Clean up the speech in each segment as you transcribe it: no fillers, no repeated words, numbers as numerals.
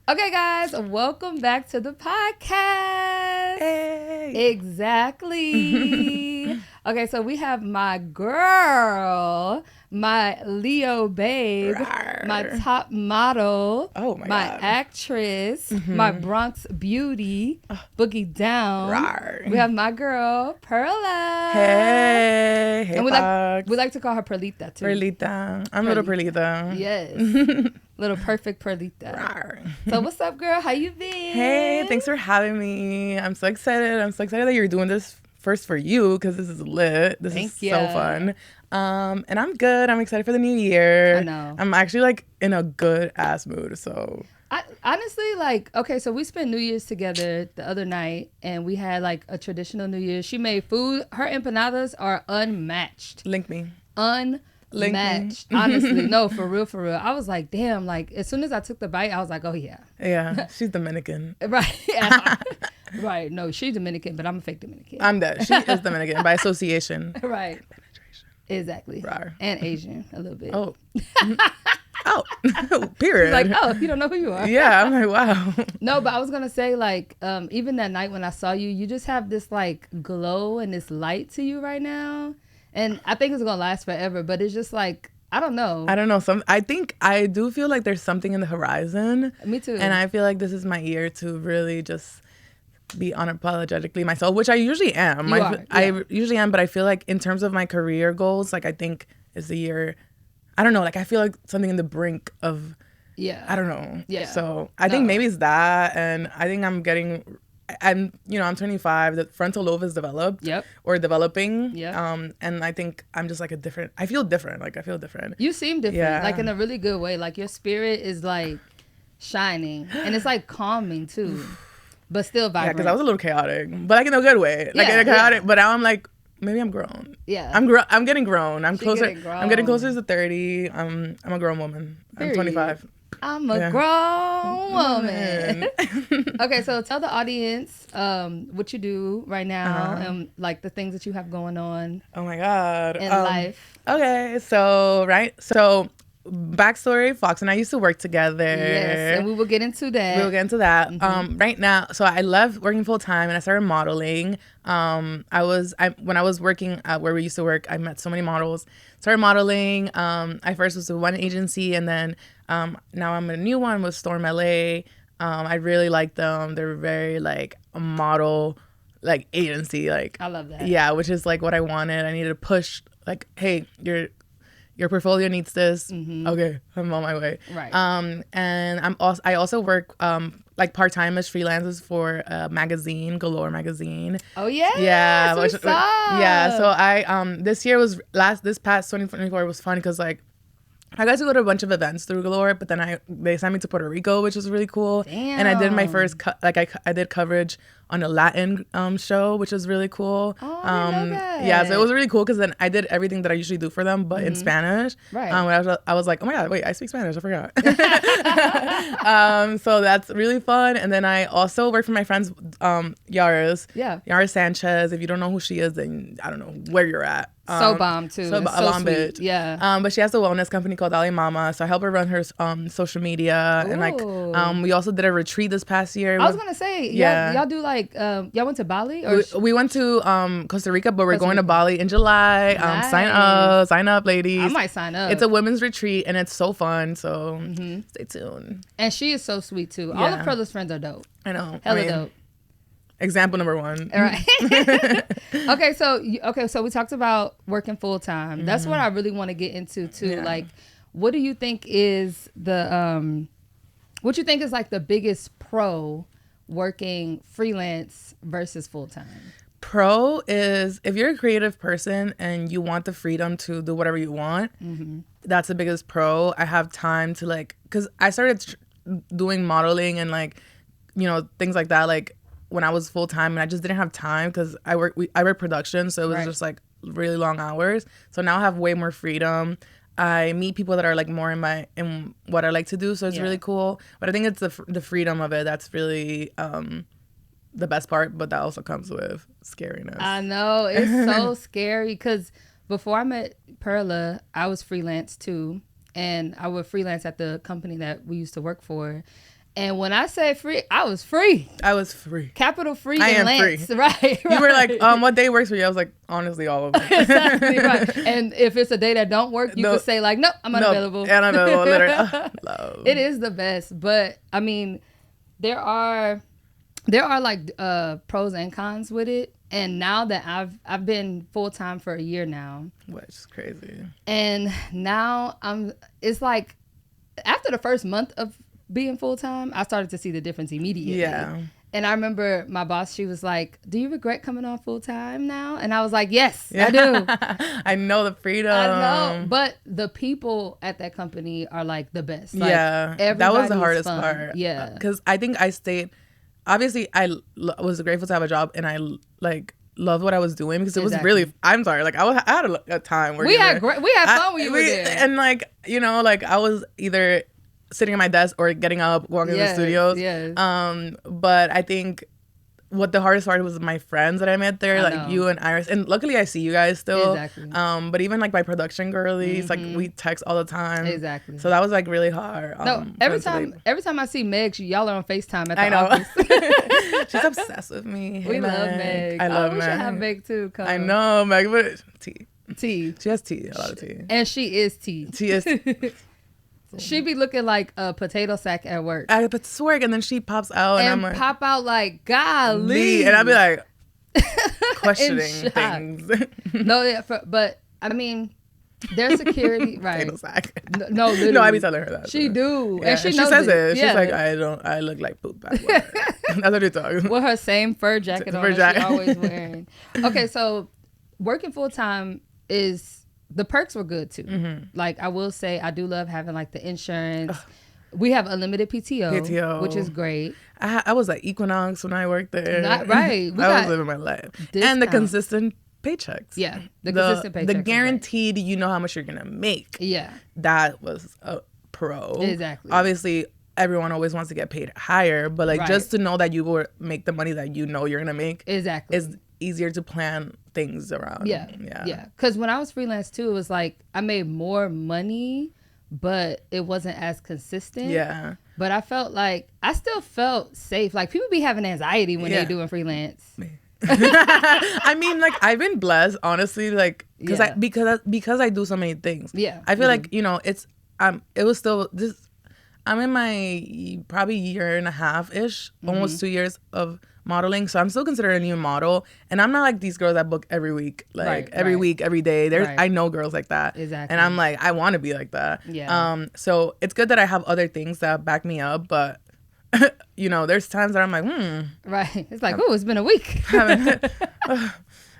Okay, guys, welcome back to the podcast. Hey. Exactly. Okay, so we have my girl, my Leo babe, Rawr. my top model, Oh my my God. actress, my Bronx beauty, Boogie Down. Rawr. We have my girl, Perla. Hey. Hey, And we Fox. like to call her Perlita too. Perlita. I'm little Perlita. Yes. Little perfect Perlita. Rawr. So what's up, girl? How you been? Hey, thanks for having me. I'm so excited. I'm so excited that you're doing this first for you because this is lit. This Thank is ya. so fun. And I'm good. I'm excited for the new year. I know. I'm actually like in a good ass mood. So I honestly okay, so we spent New Year's together the other night and we had like a traditional New Year's. She made food. Her empanadas are unmatched. link me. Unmatched. Honestly. No, for real, for real. I was like, damn, like as soon as I took the bite, I was like, oh yeah. Yeah, she's Dominican. Right. Right. No, she's Dominican, but I'm a fake Dominican. I'm dead. She is Dominican by association. Right. Exactly. Rawr. And Asian a little bit. Oh. Oh, period. Like, oh, you don't know who you are. Yeah, I'm like, wow. No, but I was gonna say, like, even that night when I saw you, you just have this like glow and this light to you right now, and I think it's gonna last forever. But it's just like I don't know. I don't know. I think I do feel like there's something in the horizon. Me too. And I feel like this is my year to really just be unapologetically myself, which I usually am. You are, I yeah. usually am, but I feel like in terms of my career goals, like I think is the year. I don't know. Like I feel like something in the brink of. Yeah. I don't know. Yeah. So I think maybe it's that, and I think I'm 25. The frontal lobe is developed. Yep. Or developing. Yep. And I think I'm just like I feel different. Like I feel different. You seem different, Yeah. like in a really good way. Like your spirit is like shining, and it's like calming too, but still Yeah, vibrant. because I was a little chaotic, but like in a good way. Like Yeah, in a chaotic, yeah. but now I'm like, maybe I'm grown. Yeah. I'm getting grown. I'm She closer. getting grown. I'm getting closer to 30. I'm a grown woman. Period. I'm 25. I'm a Yeah. grown woman. Okay, so tell the audience what you do right now and like the things that you have going on Oh my God. in life. Okay, so backstory: Fox and I used to work together. Yes, and we will get into that. We'll get into that. Right now, so I left working full time and I started modeling. When I was working at where we used to work, I met so many models. Started modeling. I first was with one agency, and then now I'm in a new one with Storm LA. I really like them. They're very like a model like agency. Like I love that. Yeah, which is like what I wanted. I needed to push. Like, hey, your portfolio needs this. Okay, I'm on my way. Right. And I also work like part-time as freelancers for a magazine, Galore magazine. Oh yeah. Yeah. What's up? Yeah. So this past 2024 was fun because like I got to go to a bunch of events through Galore, but then they sent me to Puerto Rico, which was really cool. Damn. And I did my first I did coverage on a Latin show, which was really cool. Oh, I didn't know that. Yeah, so it was really cool because then I did everything that I usually do for them, but in Spanish. Right. I was like, oh my God, wait, I speak Spanish. I forgot. So that's really fun. And then I also work for my friends, Yaris. Yeah. Yaris Sanchez. If you don't know who she is, then I don't know where you're at. So bomb too. So It's bomb sweet. bitch. Yeah. But she has a wellness company called Ali Mama, so I help her run her social media. And like we also did a retreat this past year. I was gonna say, y'all do like y'all went to Bali or We went to Costa Rica, but we're going to Bali in July. Sign up, ladies. I might sign up. It's a women's retreat and it's so fun. So stay tuned. And she is so sweet too. All of Perla's friends are dope. I know. Hella dope. Example number one. All right. Okay, so we talked about working full time. That's what I really want to get into too. Yeah. Like, what do you think is the what you think is like the biggest pro working freelance versus full time? Pro is if you're a creative person and you want the freedom to do whatever you want, that's the biggest pro. I have time to like, because I started doing modeling and like, things like that, like when I was full time, and I just didn't have time because I work production, so it was just like really long hours. So now I have way more freedom. I meet people that are like more in what I like to do, so it's really cool. But I think it's the freedom of it that's really the best part, but that also comes with scariness. I know, it's so scary because before I met Perla, I was freelance too, and I would freelance at the company that we used to work for. And when I say free, I was free. I was free. Capital free I and am Lance. free. Right. You were like, what day works for you? I was like, honestly, all of them. Exactly, right. And if it's a day that don't work, you could say like, nope, I'm unavailable. And I'm unavailable, literally. Love. It is the best. But I mean, there are like pros and cons with it. And now that I've been full time for a year now, which is crazy. And now it's like after the first month of being full time, I started to see the difference immediately. Yeah. And I remember my boss, she was like, "Do you regret coming on full time now?" And I was like, "Yes, I do." I know the freedom. I know, but the people at that company are like the best. Like, that was the hardest part. Yeah, because I think I stayed. Obviously, I was grateful to have a job, and I like loved what I was doing because it was really. I'm sorry, like I had a time where we had fun when you were there, and like like I was either sitting at my desk or getting up, walking to the studios. Yes. But I think what the hardest part was my friends that I met there, like you and Iris, and luckily I see you guys still. Exactly. But even like my production girlies, like we text all the time. Exactly. So that was like really hard. No, every time I see Meg, y'all are on FaceTime at the office. She's obsessed with me. We love Meg. I love Meg. We should have Meg too. Come. I know Meg, but tea. She has tea, a lot of tea. And she is tea. She is. She be looking like a potato sack at work. I put to work and then she pops out and I'm like, pop out like golly, and I'd be like questioning things. No, but I mean, their security, right? No, literally. No, I be telling her that. She do, yeah. and she says it. Yeah. She's like, I look like poop. That's what you talk. With her same fur jacket on, she always wearing. Okay, so working full time is. The perks were good too. Mm-hmm. Like I will say, I do love having like the insurance. We have unlimited PTO, which is great. I was at Equinox when I worked there. Right. I was living my life. And the consistent paychecks. Yeah, the consistent paychecks. The guaranteed, you know how much you're gonna make. Yeah, that was a pro. Exactly. Obviously, everyone always wants to get paid higher, but like just to know that you will make the money that you know you're gonna make. Exactly. Is easier to plan things around. Yeah. Because when I was freelance too, it was like I made more money, but it wasn't as consistent. Yeah. But I felt like I still felt safe. Like people be having anxiety when they're doing freelance. I mean, like I've been blessed, honestly, like because I do so many things. Yeah. I feel like it's it was still this. I'm in my probably year and a half ish, almost 2 years of modeling, so I'm still considered a new model, and I'm not like these girls that book every week, like every week, every day. There's I know girls like that, exactly, and I'm like I want to be like that. Yeah. So it's good that I have other things that back me up, but there's times that I'm like, right. It's like, it's been a week.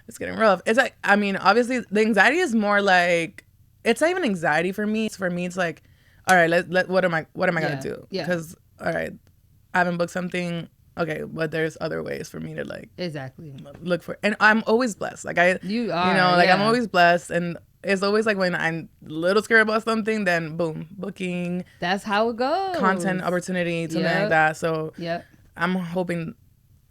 It's getting rough. It's like, I mean, obviously the anxiety is more like it's not even anxiety for me. It's like, all right, what am I gonna do? Yeah. Because all right, I haven't booked something. Okay, but there's other ways for me to like look for, and I'm always blessed. Like I'm always blessed, and it's always like when I'm a little scared about something, then boom, booking. That's how it goes. Content opportunity, something like that. So I'm hoping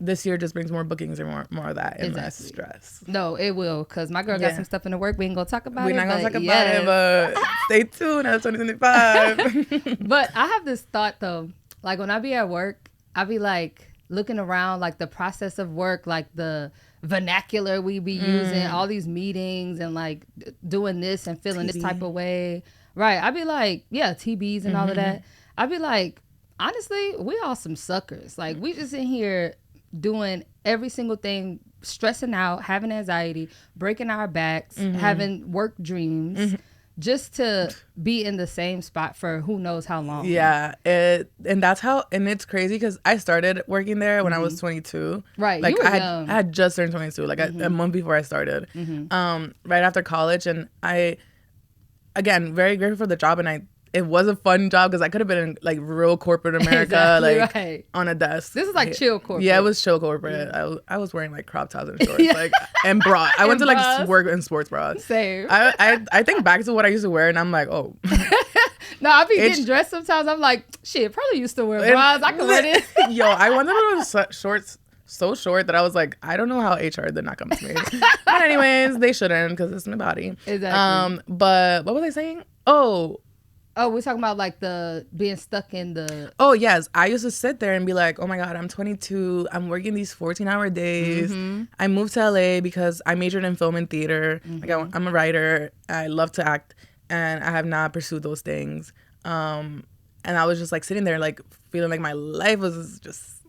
this year just brings more bookings and more of that and less stress. No, it will, because my girl got some stuff in the work. We ain't gonna talk about it. We're not gonna talk about it, but stay tuned. That's 2025. But I have this thought though, like when I be at work, I be like looking around, like the process of work, like the vernacular we be using, all these meetings and like doing this and feeling this type of way. Right. I be like, TBs and all of that. I be like, honestly, we all some suckers. Like we just in here doing every single thing, stressing out, having anxiety, breaking our backs, having work dreams. Just to be in the same spot for who knows how long. Yeah. And that's how, and it's crazy because I started working there when I was 22. Right. Like you were young. I had just turned 22, like a month before I started, right after college. And I, again, very grateful for the job. And it was a fun job because I could have been in like real corporate America, on a desk. This is like chill corporate. Yeah, it was chill corporate. I was wearing like crop tops and shorts, and bra. I went to like work in sports bras. Same. I think back to what I used to wear, and I'm like, oh. No, I be getting dressed sometimes. I'm like, shit, probably used to wear bras. I can wear this. Yo, I wanted to wear shorts so short that I was like, I don't know how HR did not come to me. But anyways, they shouldn't because it's my body. Exactly. But what was I saying? Oh. Oh, we're talking about like the being stuck in the. Oh, yes. I used to sit there and be like, oh my God, I'm 22. I'm working these 14-hour days. I moved to LA because I majored in film and theater. Like I'm a writer. I love to act. And I have not pursued those things. And I was just like sitting there like feeling like my life was just.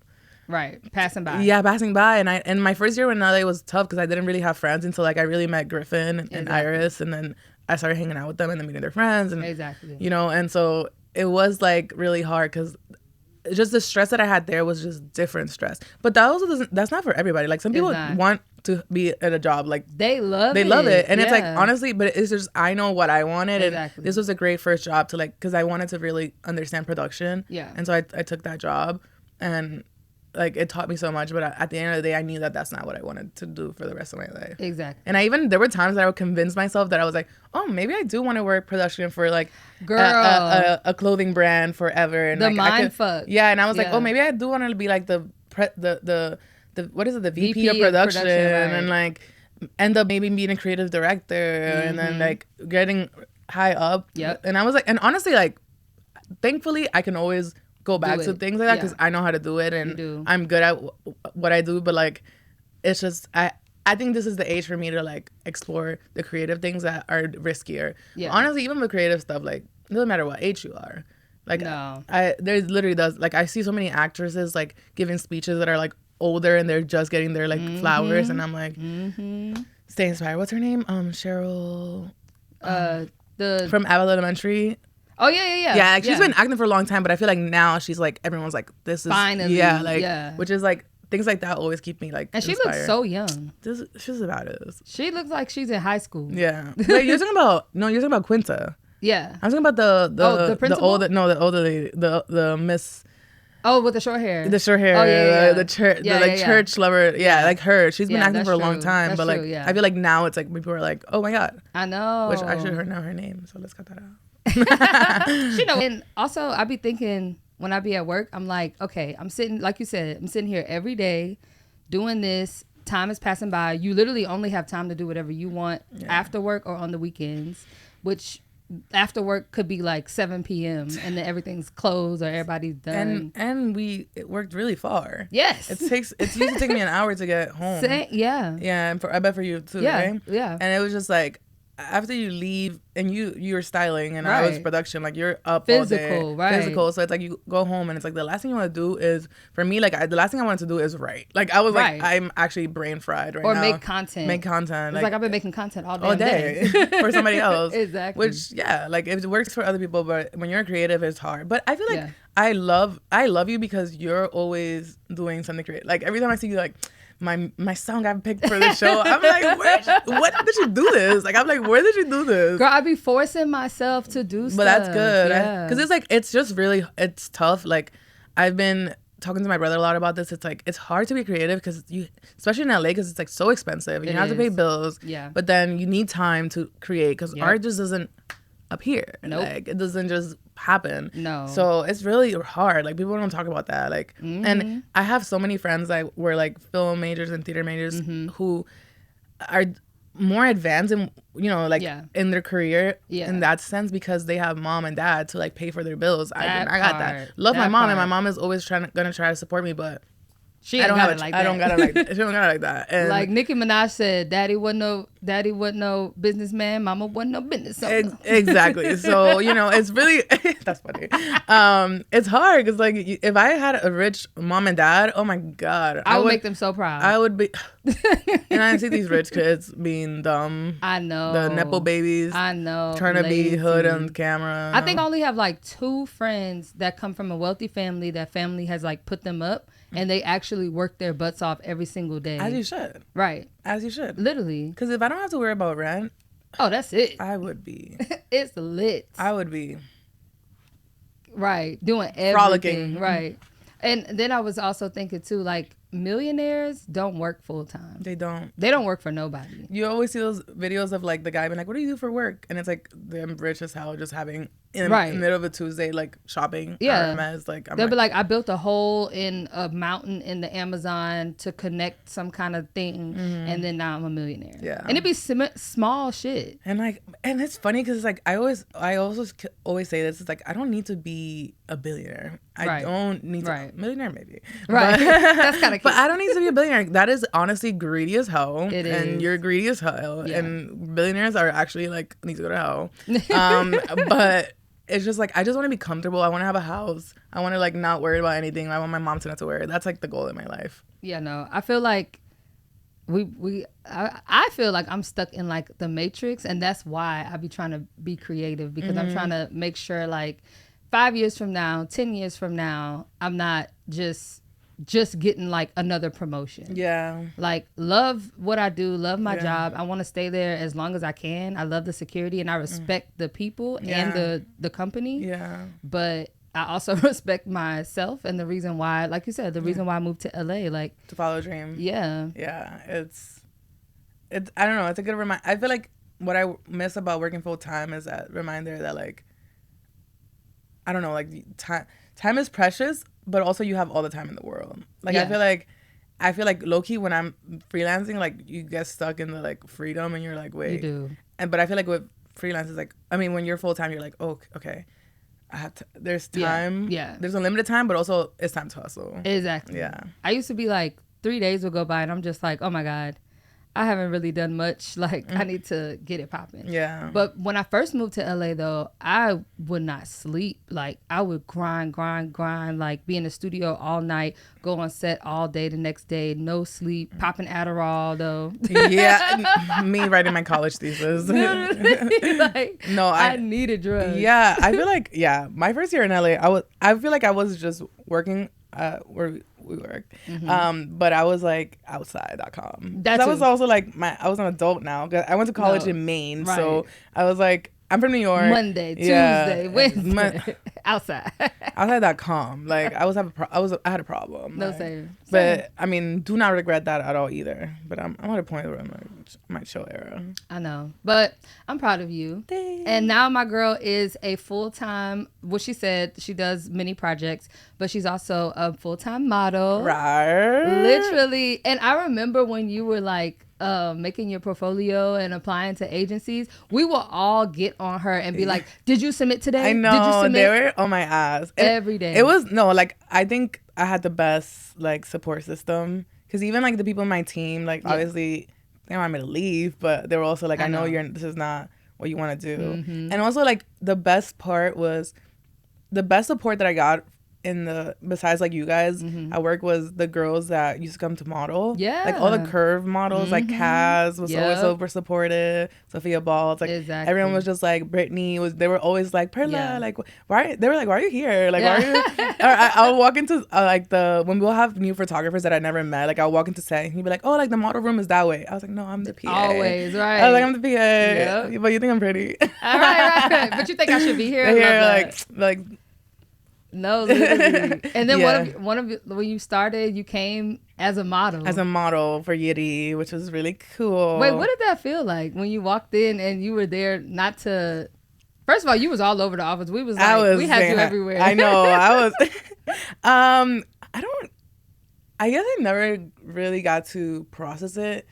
Right. Passing by. Yeah, passing by. And my first year in LA was tough because I didn't really have friends until like I really met Griffin and Iris. And then I started hanging out with them and then meeting their friends. And, you know, and so it was like really hard because just the stress that I had there was just different stress. But that also doesn't, that's not for everybody. Like some people want to be at a job. Like they love it. And it's like, honestly, but it's just, I know what I wanted. And this was a great first job to like, because I wanted to really understand production. Yeah. And so I took that job and like it taught me so much, but at the end of the day, I knew that that's not what I wanted to do for the rest of my life. Exactly. And there were times that I would convince myself that I was like, oh, maybe I do want to work production for like a clothing brand forever. And the like, mind fuck. Yeah, and I was like, oh, maybe I do want to be like the what is it, the VP of production, and like end up maybe being a creative director, and then like getting high up. Yep. And I was like, and honestly, like, thankfully, I can always go back to things like that because I know how to do it and I'm good at what I do. But like, it's just I think this is the age for me to like explore the creative things that are riskier. Yeah. Honestly, even with creative stuff, like it doesn't matter what age you are. Like there's literally does like I see so many actresses like giving speeches that are like older and they're just getting their like flowers and I'm like stay inspired. What's her name? Cheryl. From Abbott Elementary. Oh yeah. Yeah, like, she's been acting for a long time, but I feel like now she's like everyone's like this is finally which is like things like that always keep me like and inspired. She looks so young. She's about it. She looks like she's in high school. Yeah. Wait, you're talking about Quinta. Yeah. I'm talking about the principal? the older lady, the Miss. Oh, with the short hair. The short hair. Oh yeah. The church, church lover. Yeah, like her. She's been acting for a long time, that's but like I feel like now it's like people are like, oh my God. I know. Which I should know her name, so let's cut that out. She know. And also, I be thinking when I be at work, I'm like, okay, I'm sitting, like you said, I'm sitting here every day doing this. Time is passing by. You literally only have time to do whatever you want after work or on the weekends, which after work could be like 7 p.m. and then everything's closed or everybody's done. And it worked really far. Yes. It used to take me an hour to get home. Yeah. Yeah, and I bet for you too, right? Yeah. And it was just like after you leave and you were styling and I was production, like you're up physical, all day. Physical. So it's like you go home and it's like the last thing you want to do is, for me, like the last thing I wanted to do is write. Like I was like, I'm actually brain fried right now. Or make content. It's like I've been making content all day for somebody else. Exactly. Which like it works for other people, but when you're creative, it's hard. But I feel like I love you because you're always doing something creative. Like every time I see you, like my song got picked for the show. I'm like, what did you do this? Like, I'm like, where did you do this? Girl, I be forcing myself to do stuff. But that's good. Because it's like, it's just really, it's tough. Like, I've been talking to my brother a lot about this. It's like, it's hard to be creative because you, especially in LA, because it's like so expensive. You have to pay bills. Yeah. But then you need time to create because art just doesn't appear. Nope. Like, it doesn't just happen. No. So it's really hard. Like people don't talk about that. Like, and I have so many friends that were like film majors and theater majors who are more advanced in, you know, like in their career in that sense because they have mom and dad to like pay for their bills. I got that. Love my mom and my mom is always gonna try to support me, but I don't got it like that. And like Nicki Minaj said, Daddy wasn't no businessman, Mama wasn't no business owner. Exactly. So, you know, it's really that's funny. It's hard because like if I had a rich mom and dad, oh my God, I would make them so proud. I would be. And I see these rich kids being dumb. I know. The Nepo babies. I know. Trying to be hood on camera. I think I only have like 2 friends that come from a wealthy family. That family has like put them up. And they actually work their butts off every single day. As you should. Right. As you should. Literally. Because if I don't have to worry about rent. Oh, that's it. I would be. It's lit. I would be. Right. Doing everything. Frolicking. Right. And then I was also thinking too, like millionaires don't work full time. They don't. They don't work for nobody. You always see those videos of like the guy being like, what do you do for work? And it's like them rich as hell just having in the middle of a Tuesday, like shopping. Yeah. Hermes, like they'll be like, I built a hole in a mountain in the Amazon to connect some kind of thing, and then now I'm a millionaire. Yeah. And it'd be small shit. And like, and it's funny because like I also always say this. It's like I don't need to be a billionaire. I don't need to millionaire maybe. Right. That's kind of cute. But I don't need to be a billionaire. That is honestly greedy as hell. It is. And you're greedy as hell. Yeah. And billionaires are actually like need to go to hell. But it's just like I just want to be comfortable. I want to have a house. I want to like not worry about anything. I want my mom to not to worry. That's like the goal in my life. Yeah, no. I feel like I feel like I'm stuck in like the Matrix, and that's why I be trying to be creative, because I'm trying to make sure like 5 years from now, 10 years from now, I'm not just getting like another promotion. Yeah. Like, love what I do, love my job. I want to stay there as long as I can. I love the security, and I respect the people and the company. Yeah. But I also respect myself, and the reason why, like you said, the reason why I moved to LA, like to follow a dream. Yeah. Yeah. It's I don't know. It's a good reminder. I feel like what I miss about working full time is that reminder that like, I don't know, like time is precious, but also you have all the time in the world. Like I feel like low key when I'm freelancing, like you get stuck in the like freedom, and you're like, wait. You do. But I feel like with freelance is like, I mean, when you're full time, you're like, oh, okay. There's time. Yeah. There's a limited time, but also it's time to hustle. Exactly. Yeah. I used to be like 3 days would go by, and I'm just like, oh my God, I haven't really done much. Like, I need to get it popping. Yeah. But when I first moved to LA, though, I would not sleep. Like, I would grind, like be in the studio all night, go on set all day the next day, no sleep, popping Adderall, though. Yeah. Me writing my college thesis. Like, no, I needed drugs. Yeah. I feel like, my first year in LA, I feel like I was just working where we worked. But I was like outside.com. That was also like I was an adult now. I went to college in Maine. Right. So I was like, I'm from New York. Monday, Tuesday, Wednesday. Outside. Outside.com. Like I had a problem. No, like, same. But I mean, do not regret that at all either. But I'm at a point where I'm like, my chill era. I know. But I'm proud of you. Thanks. And now my girl is a full-time, what she said, she does many projects, but she's also a full-time model. Right. Literally. And I remember when you were like making your portfolio and applying to agencies, we will all get on her and be like, did you submit today? I know. Did you submit? They were on my ass. Every day. It was, no, like, I think I had the best, like, support system. Because even, like, the people on my team, like, obviously, they want me to leave, but they were also like, I know this is not what you want to do. And also, like, the best part was, the best support that I got besides like you guys at work was the girls that used to come to model. Yeah. Like all the curve models, like Kaz was always super supportive. Sophia Balls, like everyone was just like, Brittany they were always like, Perla, like why? They were like, why are you here? Like why are you? I'll walk into when we'll have new photographers that I never met. Like I'll walk into set and he'd be like, oh, like the model room is that way. I was like, no, I'm the PA. Always, right? I was like, I'm the PA. Yep. But you think I'm pretty? All right. But you think I should be here? Like. No, literally. And then one of when you started, you came as a model. As a model for Yiddy, which was really cool. Wait, what did that feel like when you walked in and you were there not to... First of all, you was all over the office. We had you everywhere. I know. I was... I guess I never really got to process it.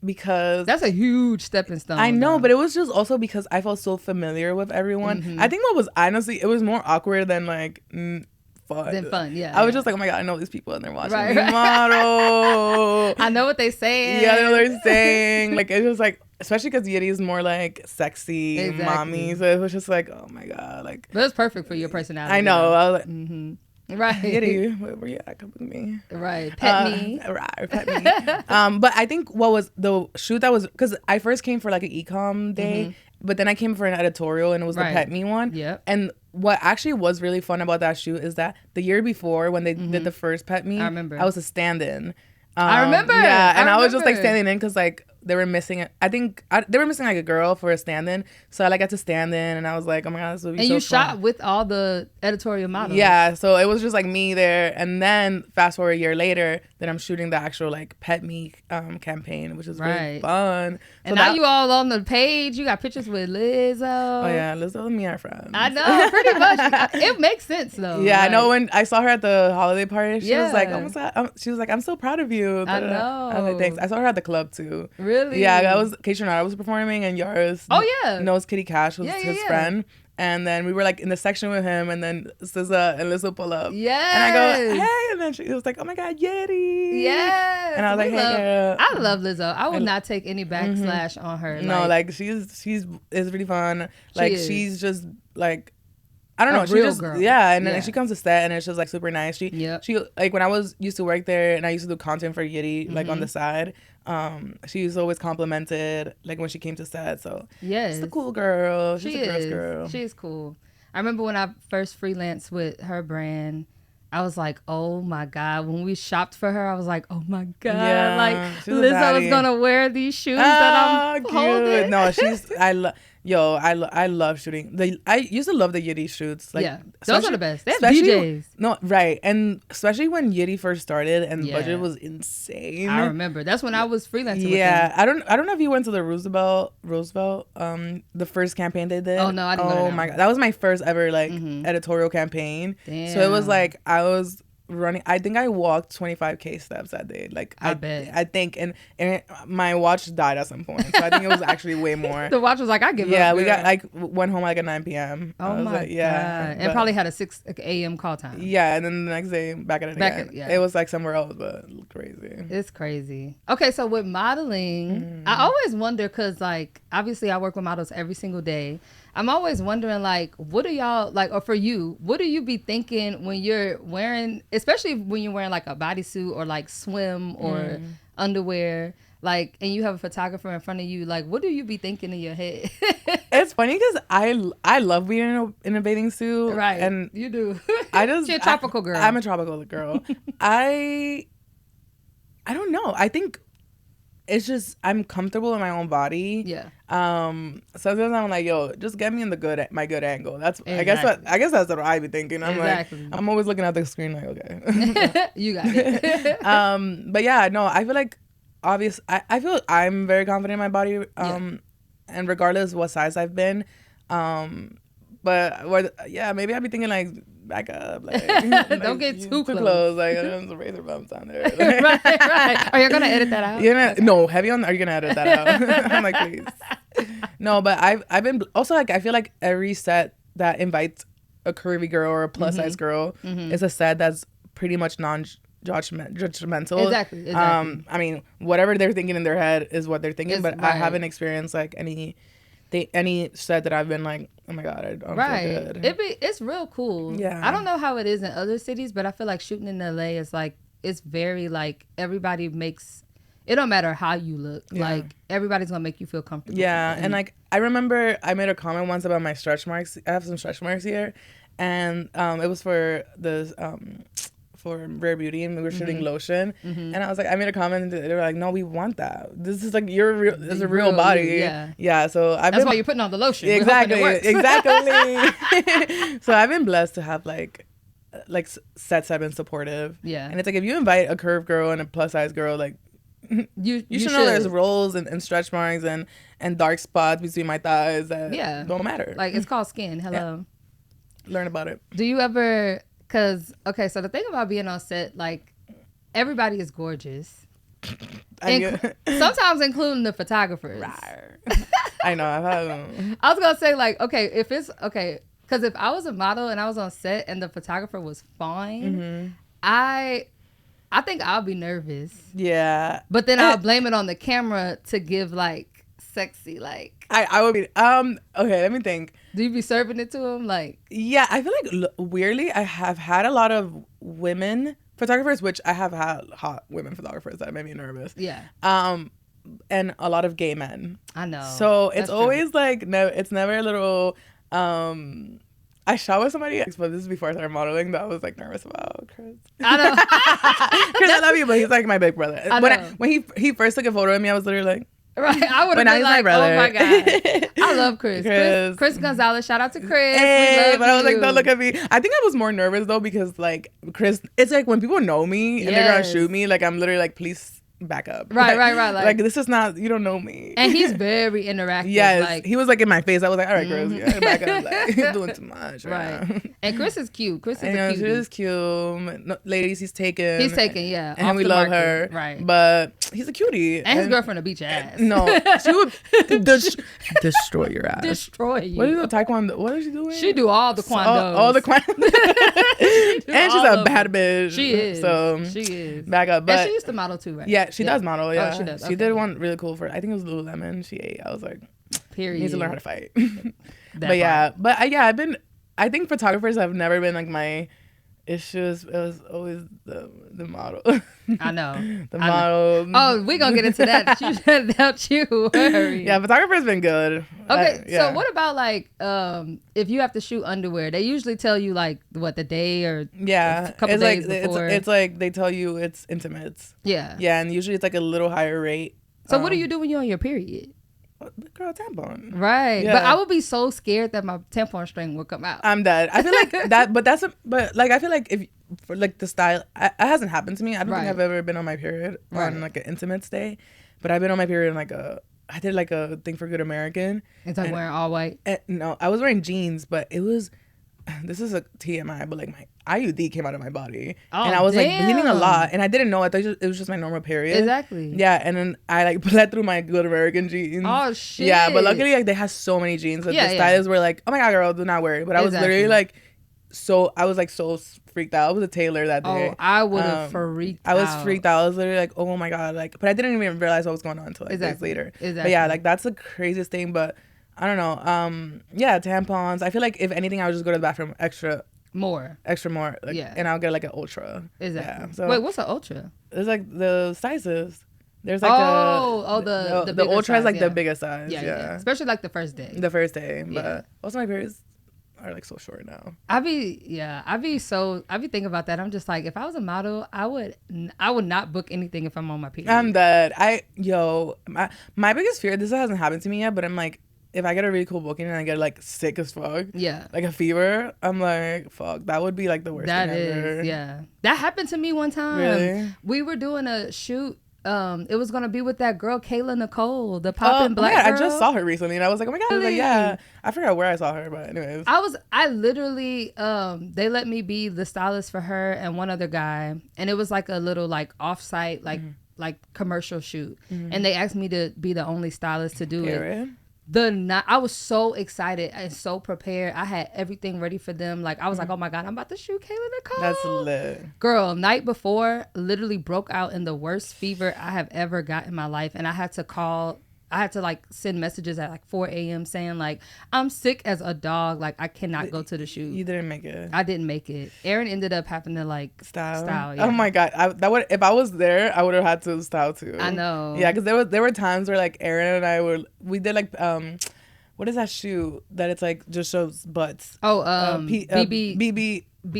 Because that's a huge stepping stone. I know, but it was just also because I felt so familiar with everyone. I think what was honestly, it was more awkward than like fun. I was just like, oh my God, I know these people and they're watching me model. I know what they saying. Yeah, I know what they're saying. Like it's just like, especially because Yiddy is more like sexy mommy, so it was just like, oh my God, like. But it's perfect for your personality. I know. I was like, right. Yiddy, where you at? Come with me. Right. Pet me. Right. Pet me. But I think what was the shoot that was, because I first came for like an e-com day, but then I came for an editorial and it was the Pet Me one. Yep. And what actually was really fun about that shoot is that the year before when they did the first Pet Me, I was a stand-in. I remember. Yeah. And I was just like standing in because like they were missing it. I think they were missing like a girl for a stand-in, so I like got to stand in, and I was like, oh my god, this would be and so you fun. shot with all the editorial models. Yeah, so it was just like me there, and then fast forward a year later, then I'm shooting the actual like Pet Me campaign, which is really fun. And now you all on the page. You got pictures with Lizzo. Oh yeah, Lizzo and me are friends. I know, pretty much. It makes sense though. Yeah, I know. When I saw her at the holiday party, she was like, she was like, I'm so proud of you. I know. I was like, thanks. I saw her at the club too. Really? Yeah, that was Kate Renata was performing, and Yaris. Oh yeah. Knows Kitty Cash was his friend. And then we were like in the section with him, and then SZA and Lizzo pull up. Yes. And I go, hey, and then she was like, oh my god, Yeti. Yes. And I was like, hey girl. I love Lizzo. I will not take any backslash on her. No, like she's it's really fun. Like she's just like, I don't know. She just girl. Yeah, and then she comes to set, and it's just like super nice. She like when I used to work there, and I used to do content for Yitty like on the side. She was always complimented like when she came to set. So she's a cool girl. She's a girl's girl. She's cool. I remember when I first freelanced with her brand, I was like, oh my god. When we shopped for her, I was like, oh my god, like Lizzo is gonna wear these shoes that I'm holding. No, I love shooting. I used to love the Yitty shoots. Like, those are the best. They have DJs. No, right, and especially when Yitty first started and budget was insane. I remember that's when I was freelancing. Yeah, with them. I don't know if you went to the Roosevelt, the first campaign they did. Oh no, I didn't. Oh my god, that was my first ever like editorial campaign. Damn. So it was like I was running. I think I walked 25K steps that day. Like I bet. I think and my watch died at some point. So I think it was actually way more. The watch was like, I give up. Yeah, we got like went home like at 9 p.m. Oh my god. And probably had a 6 a.m. call time. Yeah, and then the next day back at it again. It was like somewhere else, but crazy. It's crazy. Okay, so with modeling, I always wonder because like obviously I work with models every single day. I'm always wondering, like, what do y'all, like, or for you, what do you be thinking when you're wearing, especially when you're wearing, like, a bodysuit or, like, swim or underwear, like, and you have a photographer in front of you, like, what do you be thinking in your head? It's funny because I love being in a bathing suit. Right. And you do. You're a tropical girl. I'm a tropical girl. I don't know. I think it's just I'm comfortable in my own body. Yeah. Sometimes I'm like, yo, just get me in my good angle. That's exactly. I guess that's what I be thinking. I'm like, I'm always looking at the screen like, okay. You got it. But yeah, no, I feel like I feel I'm very confident in my body. And regardless of what size I've been, but maybe I'd be thinking like back up, like don't get too close. Like there's some razor bumps on there. Like, right. Are you gonna edit that out? No, heavy on. Are you gonna edit that out? I'm like, please. No, but I've been also like I feel like every set that invites a curvy girl or a plus size girl is a set that's pretty much judgmental. Exactly. I mean, whatever they're thinking in their head is what they're thinking. But I haven't experienced like any set that I've been like, oh my god, I don't feel good. It's real cool. Yeah. I don't know how it is in other cities, but I feel like shooting in LA is like it's very like everybody makes. It don't matter how you look. Yeah. Like everybody's gonna make you feel comfortable. Yeah, and like I remember I made a comment once about my stretch marks. I have some stretch marks here, and it was for the for Rare Beauty, and we were shooting lotion, and I was like, I made a comment, and they were like, no, we want that. This is like it's a real body. Yeah. So that's why you're putting on the lotion. Exactly. So I've been blessed to have like sets have been supportive. Yeah. And it's like if you invite a curved girl and a plus size girl, like. You should know there's rolls and stretch marks and dark spots between my thighs that don't matter. Like it's called skin. Hello. Yeah. Learn about it. Do you ever, so the thing about being on set, like everybody is gorgeous. Sometimes including the photographers. I know. I've had them. I was going to say like, because if I was a model and I was on set and the photographer was fine, I think I'll be nervous. Yeah. But then I'll blame it on the camera to give like sexy like. I would be okay, let me think. Do you be serving it to him like? Yeah, I feel like weirdly I have had a lot of women photographers, which I have had hot women photographers that made me nervous. Yeah. And a lot of gay men. I know. So it's always like it's never a little I shot with somebody, but this is before I started modeling, that I was like nervous about Chris. I know. Chris, I love you, but he's like my big brother. When he first took a photo of me, I was literally like, Right, I would have But now been he's my like, brother. oh my god, I love Chris. Chris Gonzalez. Shout out to Chris. Hey, We love but I was like, you. don't look at me. I think I was more nervous though because like Chris, it's like when people know me and they're gonna Yes. shoot me, like I'm literally like, please back up. Right. Like this is not, you don't know me. And he's very interactive. Yes, like, he was like in my face. I was like, all right, Chris, yeah, back up. Like you're doing too much. right. Now. And Chris is cute. Chris is I know a she cutie. is cute. No, ladies, he's taken. He's taken, yeah. And off we the love market. her. Right. But he's a cutie. And his girlfriend will beat your ass. No, she would destroy your ass. Destroy you. What is the taekwondo? What is she doing? She do all the kwandos. All the kwandos. And she's all a of bad them. bitch. She is. So She is. back up. But And she used to model too, right? yeah, she does model. Yeah, she does. She Okay. did one really cool for. I think it was Lululemon. She ate. I was like, Period. needs to learn how to fight. That yeah, part. but I've been. I think photographers have never been like my issues. It was always the model. I know. The model. Oh, we're going to get into that. Don't you worry. Yeah, photographer's been good. Okay, Yeah. so what about like if you have to shoot underwear? They usually tell you like what the day or Yeah, a couple it's days like before. it's like they tell you it's intimates. Yeah. Yeah, and usually it's like a little higher rate. So what do you do when you're on your period? Girl, tampon. Right. Yeah. But I would be so scared that my tampon string would come out. I'm dead. I feel like that, but like I feel like if for like the style, it hasn't happened to me. I don't Right. think I've ever been on my period Right. on like an intimate day, but I've been on my period in like I did like a thing for Good American. It's like wearing all white. No, I was wearing jeans, but it was. This is a TMI, but like my IUD came out of my body, Oh, and I was like bleeding a damn. lot, and I didn't know. I thought it was just my normal period. Exactly. Yeah, and then I like bled through my Good American jeans. Oh shit. Yeah, but luckily like they had so many jeans that Yeah, the yeah. stylists were like, "Oh my god, girl, do not worry." But I was literally Exactly. like, I was like so freaked out. I was a tailor that day. Oh, I would have freaked I was out. freaked out. I was literally like, "Oh my god!" Like, but I didn't even realize what was going on until like days Exactly. later. But Exactly. yeah, like that's the craziest thing. But I don't know. Yeah, tampons. I feel like if anything, I would just go to the bathroom extra More. more. Like, Yeah. and I'll get like an ultra. Exactly. Yeah, so Wait, what's an ultra? it's like the sizes. There's like the the bigger ultra is size, like yeah. the biggest size. Yeah. Especially like the first day. The first day, but Yeah. also my periods are like so short now. I be thinking about that. I'm just like, if I was a model, I would not book anything if I'm on my period. I'm dead. My biggest fear. This hasn't happened to me yet, but I'm like, if I get a really cool booking and I get like sick as fuck, Yeah. like a fever, I'm like, fuck, that would be like the worst That thing ever. is, yeah. That happened to me one time. Really? We were doing a shoot. It was gonna be with that girl Kayla Nicole, the poppin' black yeah, girl. I just saw her recently, and I was like, oh my god, I was like, Really? yeah. I forgot where I saw her, but anyways. I literally they let me be the stylist for her and one other guy, and it was like a little like offsite like commercial shoot, and they asked me to be the only stylist to do it. Period. I was so excited and so prepared. I had everything ready for them. Like I was like, oh my god, I'm about to shoot Kayla Nicole. That's lit. Girl, night before, literally broke out in the worst fever I have ever got in my life, and I had to like send messages at like 4 a.m. saying like, I'm sick as a dog. Like I cannot go to the shoot. You didn't make it. I didn't make it. Aaron ended up having to like style. Yeah. Oh my god, if I was there, I would have had to style too. I know. Yeah, because there were times where like Aaron and we did like what is that shoe that it's like just shows butts? Oh, BB.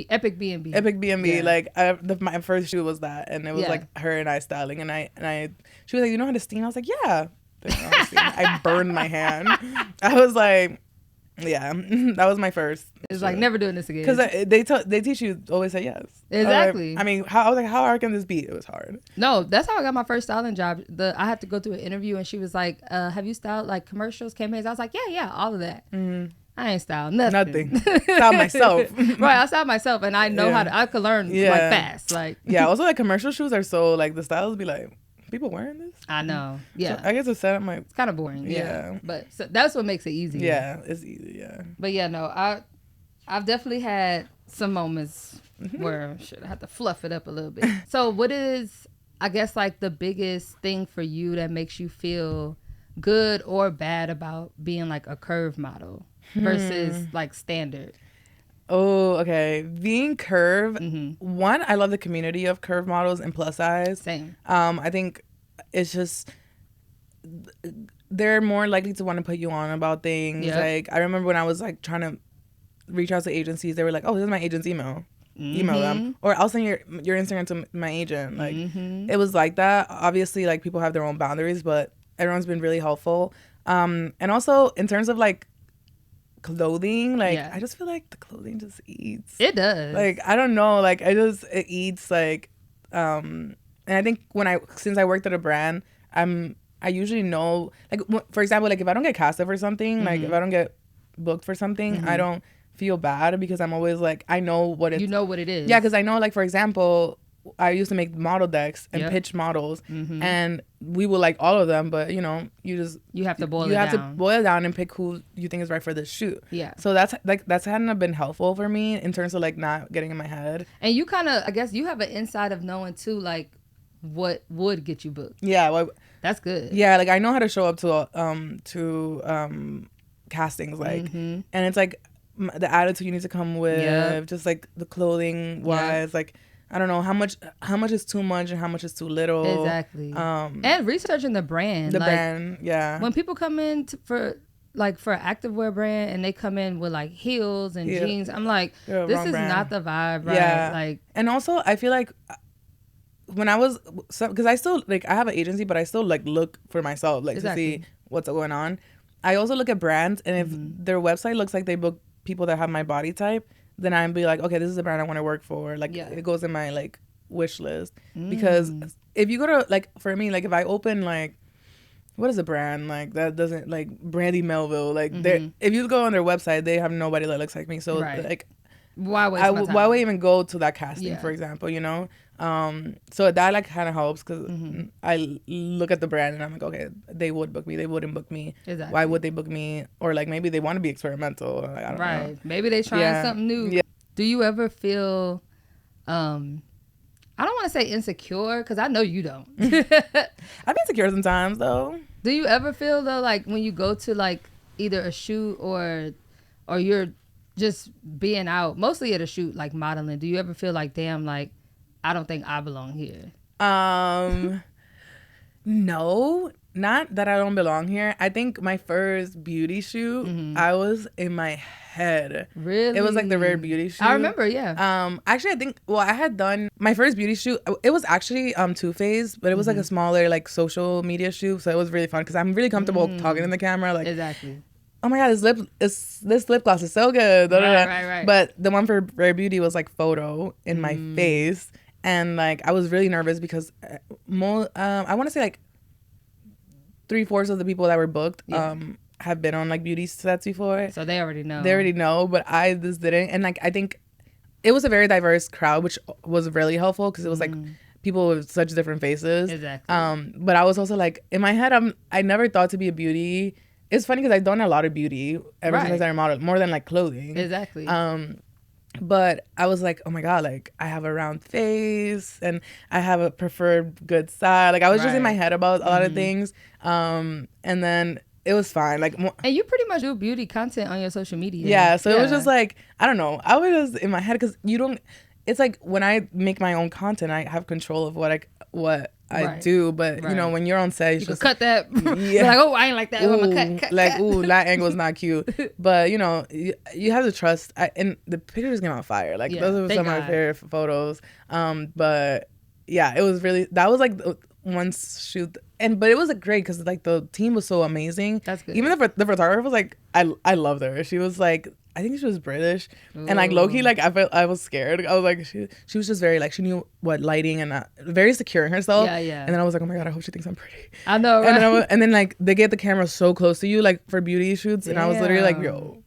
Epic B&B. Epic B&B. Yeah. Like my first shoot was that, and it was Yeah. like her and I styling, and I she was like, you know how to steam? I was like, yeah. I burned my hand. I was like, yeah, that was my first. It's like never doing this again. Because they teach you to always say yes. Exactly. I mean, I was like, how hard can this be? It was hard. No, that's how I got my first styling job. I had to go through an interview, and she was like, have you styled like commercials, campaigns? I was like, yeah, all of that. Mm-hmm. I ain't styled nothing. Style myself. Right, I styled myself, and I know I could learn like fast. Like also like commercial shoes are so like the styles be like, people wearing this? I know. Yeah. So I guess it's set up my. It's kind of boring. Yeah. But so that's what makes it easy. Yeah, it's easy. Yeah. But yeah, no, I've definitely had some moments where I had to fluff it up a little bit. So what is, I guess, like the biggest thing for you that makes you feel good or bad about being like a curve model versus like standard? Oh, okay. Being curve, one, I love the community of curve models and plus size. Same. I think it's just they're more likely to want to put you on about things. Yep. Like I remember when I was like trying to reach out to agencies, they were like, "Oh, this is my agent's email. Email them, or I'll send your Instagram to my agent." Like it was like that. Obviously, like people have their own boundaries, but everyone's been really helpful. And also in terms of like clothing, like I just feel like the clothing just eats. It does. Like I don't know, like it eats like and I think since I worked at a brand, I usually know, like for example, like if I don't get casted for something, like if I don't get booked for something, I don't feel bad because I'm always like, I know what it is. Yeah, because I know, like for example, I used to make model decks and pitch models, and we will like all of them, but you know, you have to boil it down and pick who you think is right for this shoot. Yeah. So that's kind of been helpful for me in terms of like not getting in my head. And you kind of, I guess, you have an insight of knowing too, like what would get you booked. Yeah. Well, that's good. Yeah, like I know how to show up to castings, like, and it's like the attitude you need to come with, just like the clothing wise, like. I don't know how much is too much and how much is too little. Exactly. And researching the brand. Yeah. When people come in for an activewear brand and they come in with like heels and jeans, I'm like, this is not the vibe, right? Yeah. Like, and also I feel like when I was, because I still like, I have an agency, but I still like look for myself, like to see what's going on. I also look at brands, and if their website looks like they book people that have my body type, then I'd be like, okay, this is a brand I want to work for. Like, it goes in my, like, wish list. Because if you go to, like, for me, like, if I open, like, what is a brand? Like, that doesn't, like, Brandy Melville. Like, if you go on their website, they have nobody that looks like me. So, like, why would I even go to that casting, for example, you know? So that, like, kind of helps because I look at the brand and I'm like, okay, they would book me. They wouldn't book me. Exactly. Why would they book me? Or, like, maybe they want to be experimental. Like, I don't know. Maybe they trying something new. Yeah. Do you ever feel, I don't want to say insecure because I know you don't. I've been insecure sometimes, though. Do you ever feel, though, like, when you go to, like, either a shoot or you're just being out, mostly at a shoot, like modeling, do you ever feel like, damn, like, I don't think I belong here? No, not that I don't belong here. I think my first beauty shoot, I was in my head. Really? It was like the Rare Beauty shoot. I remember, yeah. Actually, I think, I had done my first beauty shoot. It was actually Two-Face, but it was like a smaller like social media shoot, so it was really fun because I'm really comfortable talking in the camera. Like, exactly. Oh my god, this lip gloss is so good. Right. But the one for Rare Beauty was like photo in my face. And like I was really nervous because I want to say like 3/4 of the people that were booked have been on like beauty sets before. So they already know. But I just didn't. And like I think it was a very diverse crowd, which was really helpful because it was like people with such different faces. Exactly. But I was also like in my head, I never thought to be a beauty. It's funny because I've done a lot of beauty ever since I started modeling, more than like clothing. Exactly. But I was like, oh my god, like I have a round face and I have a preferred good side. Like I was just in my head about a lot of things. And then it was fine. Like, and you pretty much do beauty content on your social media. Yeah. So it was just like, I don't know. I was just in my head because you don't. It's like when I make my own content, I have control of what I do, but you know when you're on set, you just cut that. Yeah, like, oh, I ain't like that. Ooh, I'm gonna cut. Ooh, that angle's not cute. But you know, you have to trust. And the pictures came out fire. Like those were some of my favorite photos. But yeah, it was really that was like the one shoot, but it was like great because like the team was so amazing. That's good. Even the photographer was like, I loved her. She was like. I think she was British. Ooh. And like low-key, like I was scared. I was like, she was just very like, she knew what lighting and very secure in herself. Yeah. And then I was like, oh my god, I hope she thinks I'm pretty. I know, right? And then like they get the camera so close to you, like for beauty shoots, and I was literally like, yo.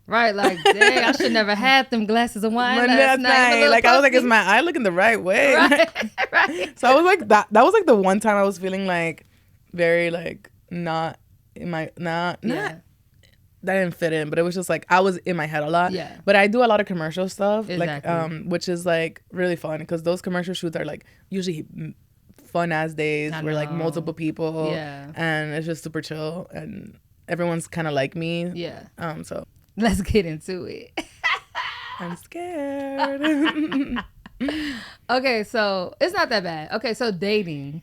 Right, like, dang, I should never had them glasses of wine last night. Like, I was like, is my eye looking the right way? Right. So I was like, that was like the one time I was feeling like very like not in my not. That didn't fit in, but it was just like I was in my head a lot. Yeah. But I do a lot of commercial stuff, exactly. like which is like really fun because those commercial shoots are like usually fun ass days where like multiple people. Yeah. And it's just super chill and everyone's kind of like me. Yeah. So let's get into it. I'm scared. Okay, so it's not that bad. Okay, so dating.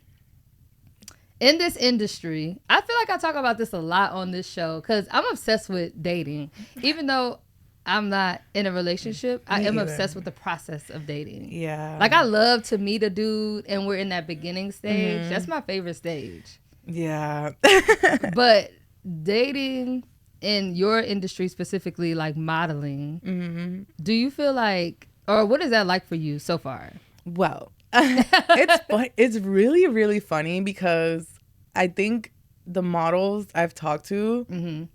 In this industry, I feel like I talk about this a lot on this show because I'm obsessed with dating. Even though I'm not in a relationship, I am obsessed with the process of dating. Yeah. Like I love to meet a dude and we're in that beginning stage. That's my favorite stage. Yeah. But dating in your industry specifically, like modeling, do you feel like, or what is that like for you so far? Well, it's really, really funny because I think the models I've talked to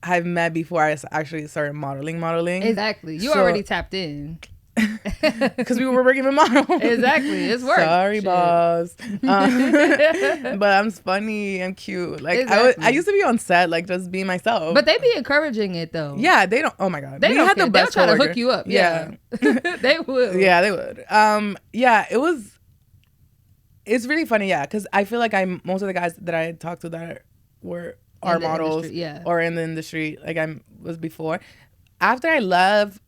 I've met before I actually started modeling. Exactly. You already tapped in. Because we were working with models. Exactly. It's work. Sorry, boss. But I'm funny. I'm cute. Like, exactly. I used to be on set, like, just being myself. But they be encouraging it, though. Yeah, they don't. Oh, my God. They don't had care. The best They'll try to hook you up. Yeah. They would. Yeah, they would. Yeah, it's really funny, yeah, because I feel like most of the guys that I talked to that are models or in the industry, like I was before. After I left,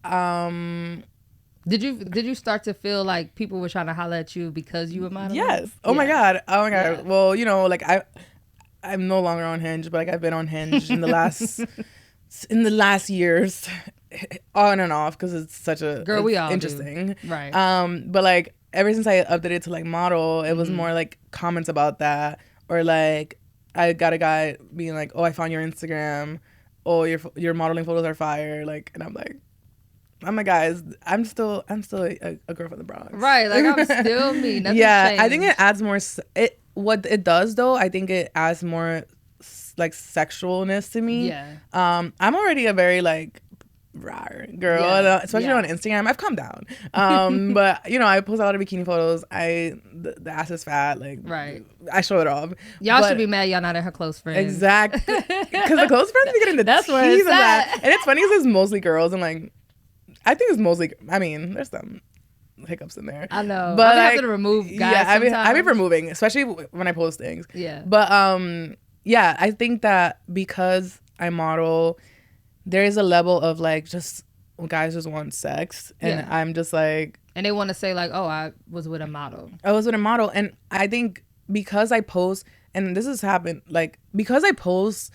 did you start to feel like people were trying to holler at you because you were modeling? Yes. Oh my God. Yeah. Well, like I'm no longer on Hinge, but like I've been on Hinge in the last years, on and off, because it's such a girl. We all interesting, do. Right? But like ever since I updated to like model, it was more like comments about that, or like I got a guy being like, "Oh, I found your Instagram. Oh, your modeling photos are fire." Like, and I'm like, guys, I'm still a girl from the Bronx. Right, like I'm still me. Nothing changed. I think it adds more. What it does though, I think it adds more like sexualness to me. Yeah. I'm already a very like rar girl, especially on Instagram. I've calmed down. But I post a lot of bikini photos. The ass is fat. Like, right. I show it off. Y'all should be mad y'all not at her close friends. Exactly. Because the close friends be getting the that's where it's at. And it's funny because it's mostly girls, and like, I think it's mostly. I mean, there's some hiccups in there. I know. But I have to remove guys. Yeah, I be removing, especially when I post things. Yeah. But yeah, I think that because I model, there is a level of like just guys just want sex, and I'm just like, and they want to say like, oh, I was with a model, and I think because I post, and this has happened, like because I post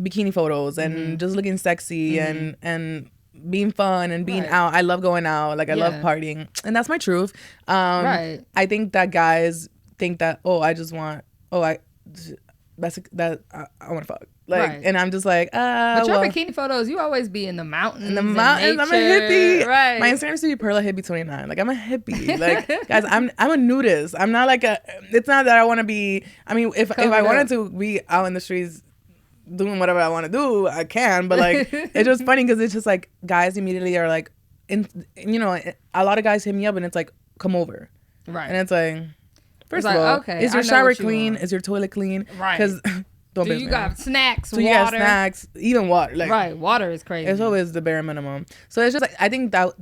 bikini photos and just looking sexy and being fun and being out. I love going out. Like I love partying, and that's my truth. Right. I think that guys think that I just want I want to fuck. Like, and I'm just like, but your bikini photos, you always be in the mountains. In the mountains, I'm a hippie. Right. My Instagram used to be Perla Hippie 29. Like, I'm a hippie. Like, guys, I'm a nudist. I'm not like it's not that I want to be. I mean, if I wanted to be out in the streets doing whatever I want to do, I can. But like, it's just funny because it's just like guys immediately are like, a lot of guys hit me up and it's like, come over. Right. And it's like, first of all, is your shower clean? Is your toilet clean? Right. Because do you got snacks, water? You got snacks, even water. Like, right, water is crazy. It's always the bare minimum. So it's just like, I think but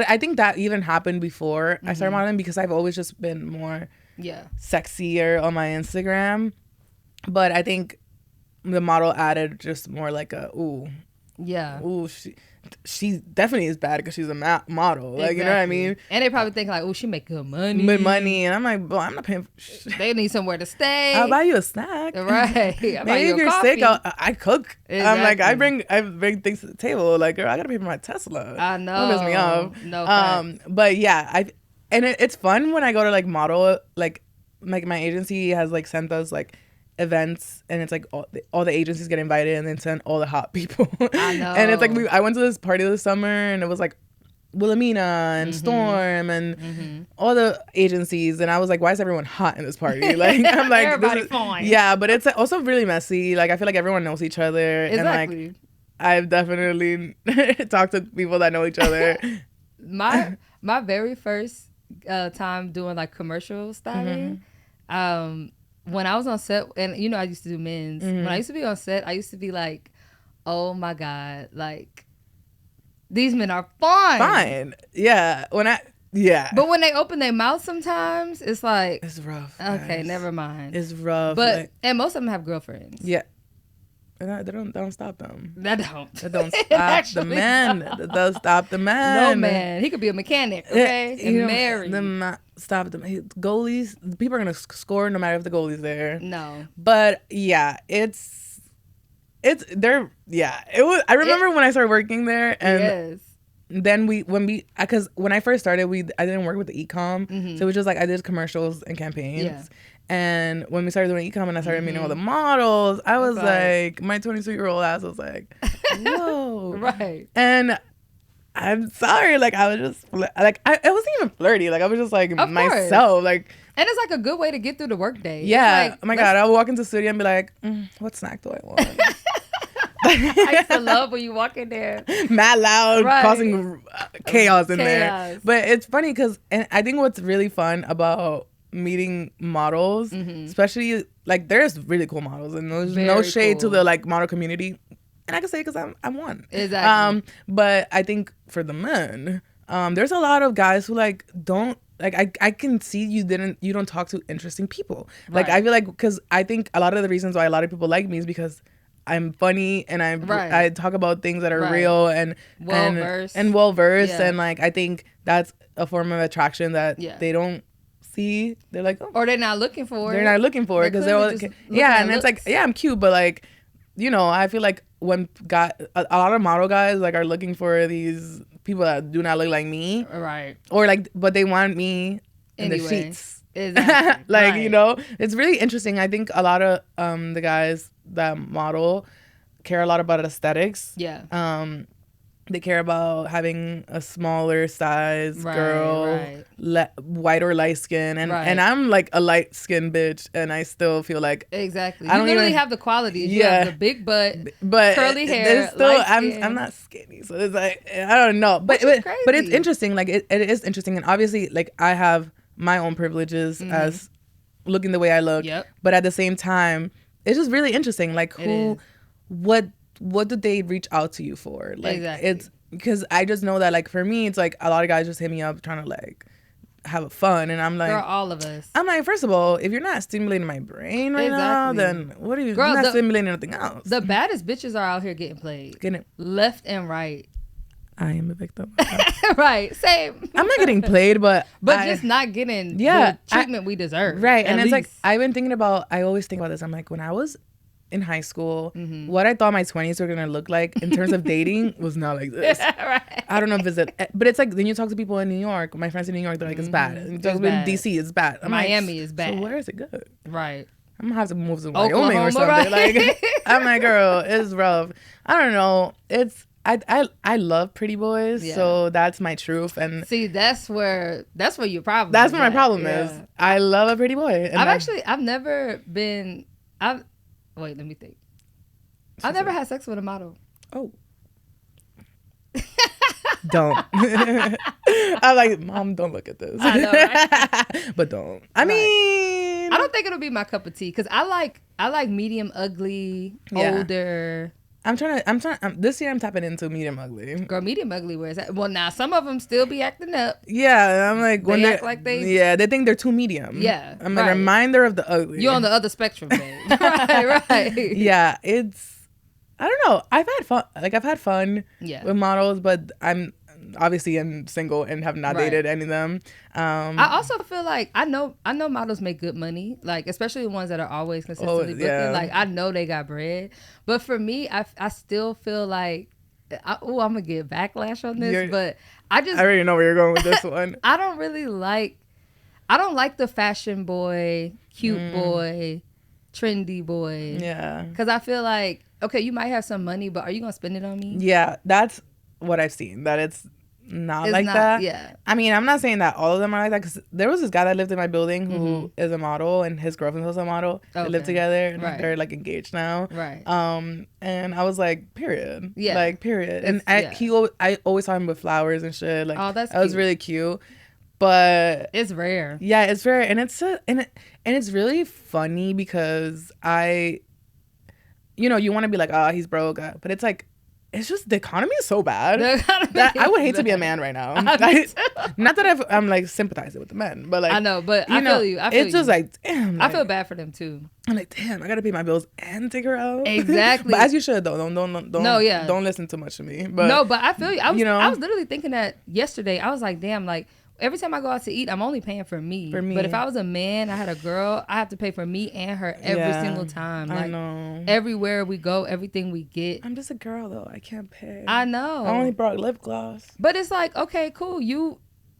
I think that even happened before I started modeling because I've always just been more sexier on my Instagram. But I think the model added just more like she definitely is bad because she's a model. Like, you know what I mean? And they probably think like, she make good money. Good money. And I'm like, well, I'm not paying for They need somewhere to stay. I'll buy you a snack. Right. Maybe if you're sick, I cook. Exactly. I'm like, I bring things to the table. Like, girl, I gotta pay for my Tesla. I know. Don't piss me off. No. But yeah, it's fun when I go to like model. Like my agency has like sent us like events, and it's like all the agencies get invited and then send all the hot people. I know. And it's like I went to this party this summer, and it was like Wilhelmina and Storm and all the agencies, and I was like, why is everyone hot in this party? Like, I'm like, everybody fine. Yeah, but it's also really messy. Like, I feel like everyone knows each other. Exactly. And like, I've definitely talked to people that know each other. My very first time doing like commercial styling, when I was on set, and I used to do men's. When I used to be on set, I used to be like, oh my God, like, these men are fine. Yeah. But when they open their mouth sometimes, it's like, it's rough. Okay, guys. never mind. It's rough. But and most of them have girlfriends. Yeah. They don't stop them. That don't stop the men. That does stop the man. No man. He could be a mechanic, okay? And married. Stop them. Goalies. People are gonna score no matter if the goalie's there. No. But yeah, it's there. Yeah, it was. I remember when I started working there, and then because when I first started, I didn't work with the e-com, so it was just like I did commercials and campaigns. Yeah. And when we started doing e-com and I started meeting all the models, I was like, my 22-year-old ass was like, whoa. Right. And I'm sorry, like I was just like I wasn't even flirty, like I was just like myself, like. And it's like a good way to get through the workday. Yeah. Like, oh my God, I'll walk into the studio and be like, what snack do I want? I used to love when you walk in there. Mad loud, causing chaos in there. But it's funny because, and I think what's really fun about meeting models, especially like there's really cool models, and there's no shade to the like model community. And I can say because I'm one. Exactly. But I think for the men, there's a lot of guys who like don't. Like I can see you don't talk to interesting people. Like I feel like because I think a lot of the reasons why a lot of people like me is because I'm funny and I talk about things that are real and well versed and like I think that's a form of attraction that they don't see. They're like, oh. Or they're not looking for it. They're not looking for it because they're all like, and it's like I'm cute, but like I feel like when a lot of model guys like are looking for these people that do not look like me, right? Or like, but they want me in the sheets, exactly. Like it's really interesting. I think a lot of the guys that model care a lot about aesthetics. Yeah. They care about having a smaller size girl, white or light skin, and I'm like a light skinned bitch, and I still feel like exactly. You literally have the qualities. You have the big butt, but curly hair. Still, I'm not skinny, so it's like I don't know. But it's interesting. Like it is interesting, and obviously, like I have my own privileges as looking the way I look. Yep. But at the same time, it's just really interesting. Like what do they reach out to you for? Like it's because I just know that like for me it's like a lot of guys just hit me up trying to like have fun, and I'm like, girl, all of us. I'm like, first of all, if you're not stimulating my brain right now, then what are you? Girl, you're not stimulating anything else. The baddest bitches are out here getting played, left and right. I am a victim. Right, same. I'm not getting played, but just not getting the treatment we deserve. Right, and it's like I've been thinking about. I always think about this. I'm like, when I was in high school, what I thought my 20s were gonna look like in terms of dating was not like this. Right. I don't know if but it's like then you talk to people in New York. My friends in New York, they're like, it's bad. And in DC, it's bad. Miami is bad. So where is it good? Right. I'm gonna have to move to Wyoming or something. Right? Like, I'm like, girl, it's rough. I don't know. It's I love pretty boys, so that's my truth. And see, that's where your problem. That's where my problem is. I love a pretty boy. And I've never been. Wait, let me think. I've never had sex with a model. Oh. Don't. I'm like, Mom, don't look at this. I know, right? But don't. I mean, I don't think it'll be my cup of tea because I like medium ugly, older. I'm trying. This year I'm tapping into medium ugly. Girl, medium ugly, where's that? Well, now some of them still be acting up. Yeah, I'm like they act like they. Yeah, they think they're too medium. Yeah, I'm a reminder of the ugly. You're on the other spectrum, babe. right. Yeah, it's. I don't know. I've had fun. Like I've had fun with models, but I'm single and have not dated any of them. I also feel like I know models make good money, like especially the ones that are always consistently booking. Like I know they got bread, but for me, I still feel like I'm gonna get backlash on this, but I already know where you're going with this one. I don't like the fashion boy, cute boy, trendy boy. Yeah, because I feel like okay, you might have some money, but are you gonna spend it on me? Yeah, that's what I've seen. That it's not that. Yeah. I mean, I'm not saying that all of them are like that because there was this guy that lived in my building who is a model and his girlfriend's also a model. They live together and they're like engaged now. Right. And I was like, period. Yeah. Like, period. And I always saw him with flowers and shit. Like, oh, that's that was really cute. But it's rare. Yeah, it's rare, and it's really funny because you want to be like, oh, he's broke, but it's like. It's just the economy is so bad that I would hate to be a man right now. Not that I'm like sympathizing with the men, but like I know, but I feel you. It's just like damn. Like, I feel bad for them too. I'm like damn. I gotta pay my bills and take her out. Exactly. But as you should though. Don't listen too much to me. But no, but I feel you. I was literally thinking that yesterday. I was like damn. Like every time I go out to eat, I'm only paying for me. But if I was a man, I had a girl, I have to pay for me and her every single time. Like, I know. Everywhere we go, everything we get. I'm just a girl though. I can't pay. I know. I only brought lip gloss. But it's like, okay, cool.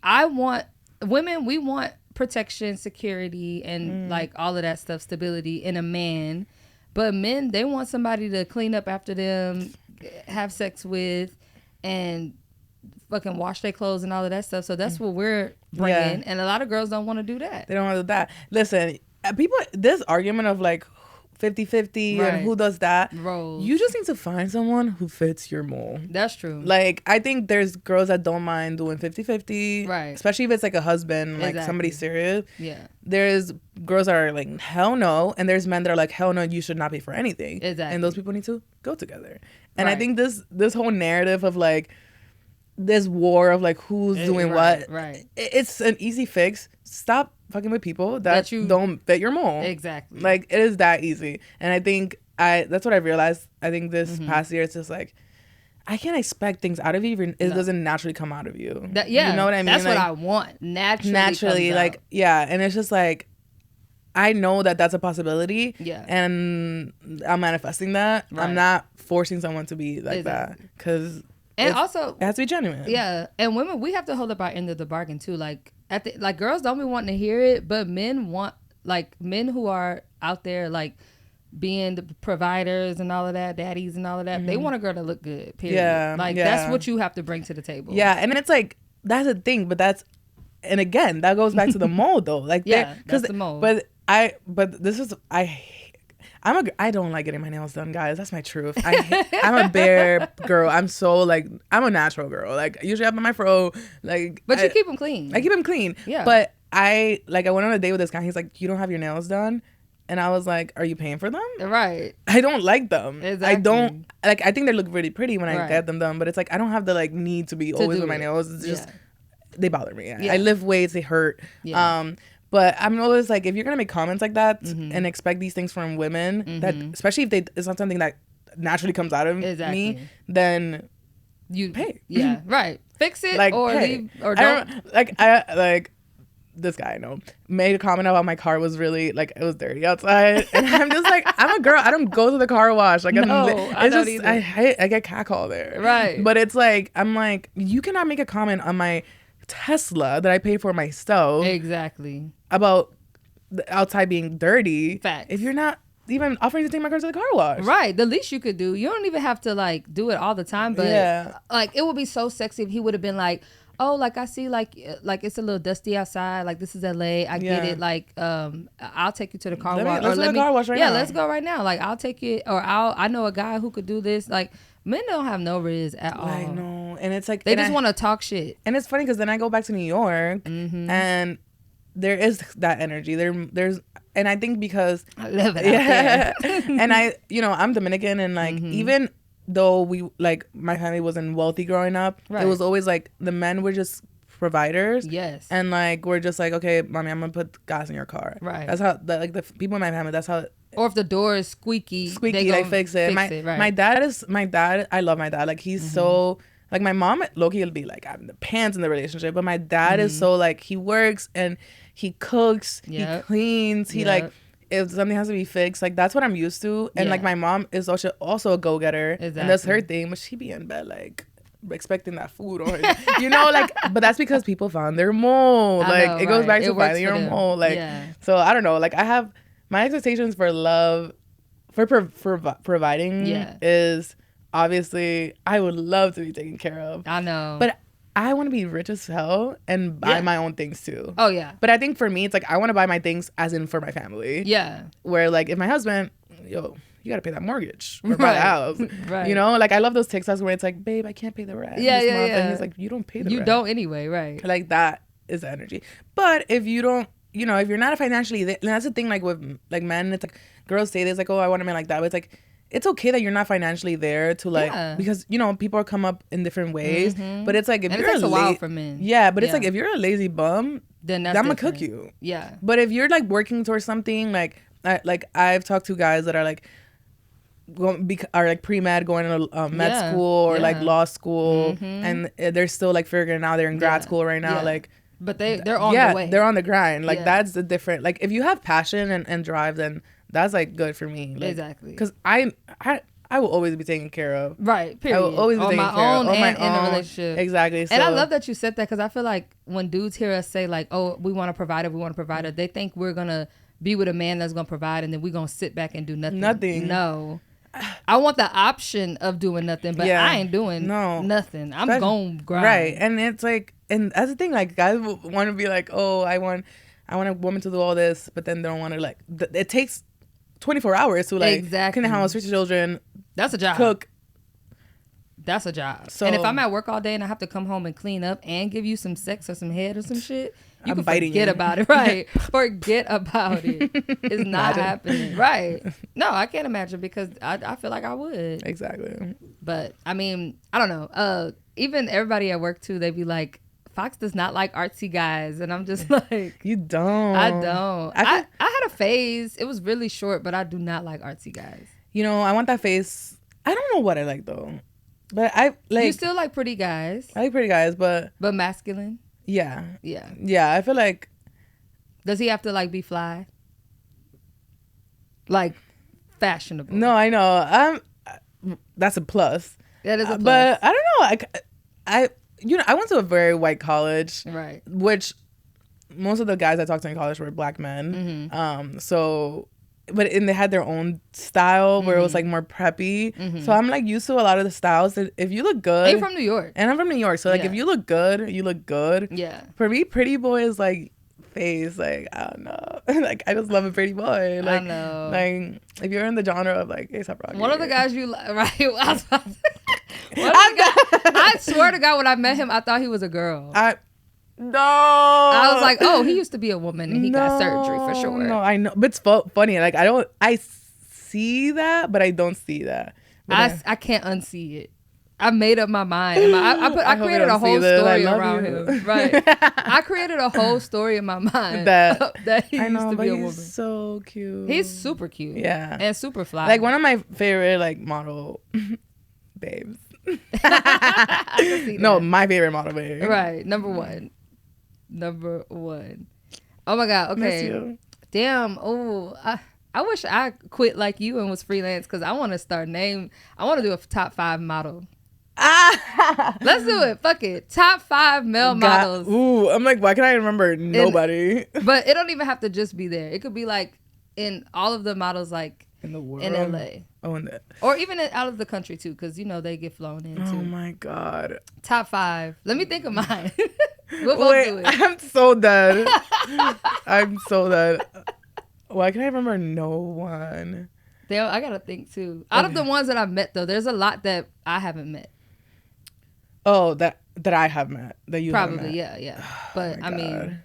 I want women. We want protection, security, and like all of that stuff, stability in a man. But men, they want somebody to clean up after them, have sex with, and fucking wash their clothes and all of that stuff. So that's what we're bringing. And a lot of girls don't want to do that. They don't want to do that. Listen, people, this argument of like 50-50 and who does that, roles. You just need to find someone who fits your mold. That's true. Like, I think there's girls that don't mind doing 50-50. Right. Especially if it's like a husband, like somebody serious. Yeah. There's girls that are like, hell no. And there's men that are like, hell no, you should not pay for anything. Exactly. And those people need to go together. And I think this whole narrative of like, this war of like who's doing what. Right. It's an easy fix. Stop fucking with people that you don't fit your mold. Exactly. Like, it is that easy. And I think that's what I realized. I think this past year, it's just like, I can't expect things out of you if it doesn't naturally come out of you. You know what I mean? That's like, what I want. Naturally like out. Yeah. And it's just like, I know that that's a possibility. Yeah. And I'm manifesting that. Right. I'm not forcing someone to be like that. Because also, it has to be genuine. Yeah. And women, we have to hold up our end of the bargain too. Like, like girls don't be wanting to hear it, but men want, like, men who are out there, like, being the providers and all of that, daddies and all of that, they want a girl to look good, period. Yeah. Like, that's what you have to bring to the table. Yeah. And it's like, that's the thing, but and again, that goes back to the mold though. Like, that's the mold. I don't like getting my nails done, guys. That's my truth. I'm a bare girl. I'm a natural girl. Like, usually I have my fro. Like, but you keep them clean. I keep them clean. Yeah. But I went on a date with this guy. He's like, you don't have your nails done? And I was like, are you paying for them? Right. I don't like them. Exactly. I don't, like, I think they look really pretty when I get them done. But it's like, I don't have the, like, need to be always with my nails. It's just, they bother me. I lift weights. They hurt. Yeah. But I'm always like, if you're gonna make comments like that and expect these things from women, that especially if it's not something that naturally comes out of me, then you pay. Yeah, right. Fix it, like, or leave, or don't. I this guy I know made a comment about my car was really like, it was dirty outside, and I'm just like, I'm a girl. I don't go to the car wash. Like, I get catcalled there. Right. But it's like, I'm like, you cannot make a comment on my Tesla that I pay for myself. Exactly. About the outside being dirty. Facts. If you're not even offering to take my car to the car wash. Right. The least you could do. You don't even have to like do it all the time. But like, it would be so sexy if he would have been like, oh, like, I see like it's a little dusty outside. Like, this is LA. I get it. Like, I'll take you to the car wash. Let's go to the car wash right now. Yeah, let's go right now. Like, I'll take it. Or I know a guy who could do this. Like, men don't have no riz at all. I know. And it's like, they just want to talk shit. And it's funny because then I go back to New York and there is that energy. There's, and I think because I live it out there. And I'm Dominican, and like, even though we, like, my family wasn't wealthy growing up, it was always like the men were just providers. Yes. And like, we're just like, okay, mommy, I'm gonna put gas in your car. Right. That's how like the people in my family. That's how. Or if the door is squeaky, they fix it. My dad. I love my dad. Like, he's so. Like, my mom, low-key, will be like, I'm the pants in the relationship. But my dad is so, like, he works and he cooks, he cleans, he, like, if something has to be fixed, like, that's what I'm used to. And, like, my mom is also a go-getter. Exactly. And that's her thing. But she be in bed, like, expecting that food. Or, like, but that's because people found their mold. Like, it goes back to finding your mold. Like, so, I don't know. Like, I have, my expectations for love, for providing is... Obviously, I would love to be taken care of. I know. But I want to be rich as hell and buy my own things too. Oh, yeah. But I think for me, it's like, I want to buy my things as in for my family. Yeah. Where, like, if my husband, you got to pay that mortgage or buy the house. Right. Like, I love those TikToks where it's like, babe, I can't pay the rent. Yeah. And he's like, you don't pay the rent. You don't anyway, right. Like, that is the energy. But if you don't, if you're not financially there, and that's the thing, like, with, like, men, it's like, girls say this, like, oh, I want a man like that. But it's like, it's okay that you're not financially there to, like, because, people come up in different ways. But it's like, if you're a while for men. Yeah, but it's like, if you're a lazy bum, then I'm gonna cook you. Yeah. But if you're, like, working towards something, like I've talked to guys that are like pre-med, going to med school or like law school, and they're still like figuring out, they're in grad school right now. Like, But they're on the way. They're on the grind. Like that's the different. Like if you have passion and drive, then that's like good for me. Like, exactly. Because I will always be taken care of. Right. Period. I will always be on taken my care own of. and in a relationship. Exactly. So, and I love that you said that, because I feel like when dudes hear us say like, "Oh, we want a provider, they think we're gonna be with a man that's gonna provide, and then we're gonna sit back and do nothing. No. I want the option of doing nothing, but I ain't doing nothing. I'm going to grind. Right. And it's like, and that's the thing, like guys want to be like, oh, I want a woman to do all this, but then they don't want to, like, it takes 24 hours to like clean the house, raise children. That's a job. Cook. That's a job. So, and if I'm at work all day and I have to come home and clean up and give you some sex or some head or some shit, you can forget about it. Right. Forget about it. It's not happening. Right. No, I can't imagine, because I feel like I would. Exactly. But I mean, I don't know. Even everybody at work too, they be like, Fox does not like artsy guys. And I'm just like, you don't. I don't. I had a phase. It was really short, but I do not like artsy guys. You know, I want that face. I don't know what I like though. But I like. You still like pretty guys. I like pretty guys, but masculine. Yeah. Yeah. Yeah. I feel like. Does he have to like be fly? Like fashionable? No, I know. That's a plus. That is a plus. But I don't know. I went to a very white college. Right. Which most of the guys I talked to in college were black men. Mm-hmm. And they had their own style where it was like more preppy. Mm-hmm. So I'm like used to a lot of the styles. That if you look good, are you from New York? And I'm from New York, so like if you look good, you look good. Yeah. For me, pretty boy is like face. Like I don't know. Like I just love a pretty boy. Like, I know. Like if you're in the genre of like A$AP Rocky. One of the guys you like, right? I swear to God, when I met him, I thought he was a girl. No. I was like, oh, he used to be a woman and he got surgery for sure. No, I know. But it's funny. Like, I see that, but I don't see that. I can't unsee it. I made up my mind. I created a whole story around him. Right. I created a whole story in my mind that he used to be a woman. He's so cute. He's super cute. Yeah. And super fly. Like one of my favorite like model babes. No, my favorite model babe. Right. Number one. Oh my God. Okay. Miss you. Damn. Oh, I wish I quit like you and was freelance, because I want to do a top 5 model. Let's do it. Fuck it. Top 5 male models. Ooh, I'm like, why can't I remember nobody? But it don't even have to just be there. It could be like in all of the models, like in the world, in LA. Oh, in the, or even out of the country too, because you know they get flown in too. Oh my God. Top 5. Let me think of mine. We'll both do it. I'm so dead. I'm so dead. Why can't I remember no one? Damn, I gotta think too. Out of the ones that I've met though, there's a lot that I haven't met. Oh, that I have met. That you probably haven't met. Yeah. But I mean,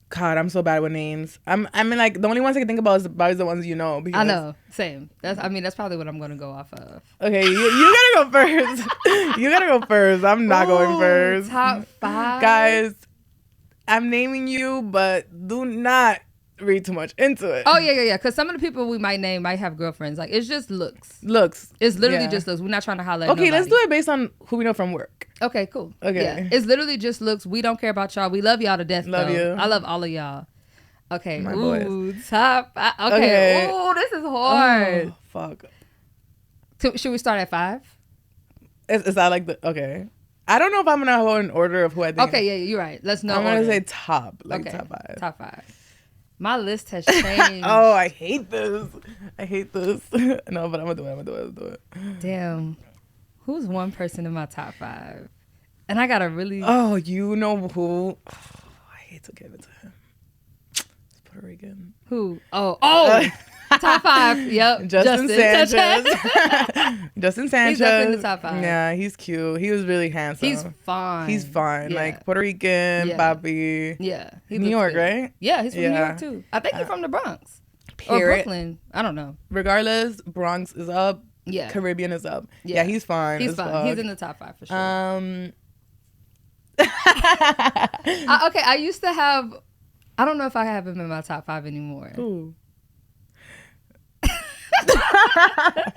God, I'm so bad with names. I mean, like the only ones I can think about is the ones you know. I know, same. That's probably what I'm gonna go off of. Okay, you gotta go first. You gotta go first. I'm not going first. Top 5, guys. I'm naming you, but do not read too much into it. Oh yeah. Because some of the people we might name might have girlfriends. Like it's just looks. It's literally just looks. We're not trying to highlight. Okay, nobody. Let's do it based on who we know from work. Okay, cool. Okay. Yeah. It's literally just looks. We don't care about y'all. We love y'all to death. Love you. I love all of y'all. Okay. My boys. Top 5. Okay. Ooh, this is hard. Oh, fuck. Should we start at 5? Is that like the okay? I don't know if I'm gonna go in order of who I think. Okay, yeah, you're right. Let's know. I'm gonna say top, like okay. top 5. Top 5. My list has changed. Oh, I hate this. No, but I'm gonna do it. Damn. Who's one person in my top 5? And I gotta really. Oh, you know who? Oh, I hate to give it to him. It's Puerto Rican. Who? Oh. Top 5. Yep. Justin Sanchez. Justin Sanchez. He's definitely in the top 5. Yeah, he's cute. He was really handsome. He's fine. Yeah. Like Puerto Rican, papi. Yeah. New York, good. right? Yeah, he's from New York too. I think he's from the Bronx. Or Brooklyn. I don't know. Regardless, Bronx is up. Yeah. Caribbean is up. Yeah, he's fine. He's fine. He's in the top 5 for sure. Okay, I used to have. I don't know if I have him in my top 5 anymore. Ooh.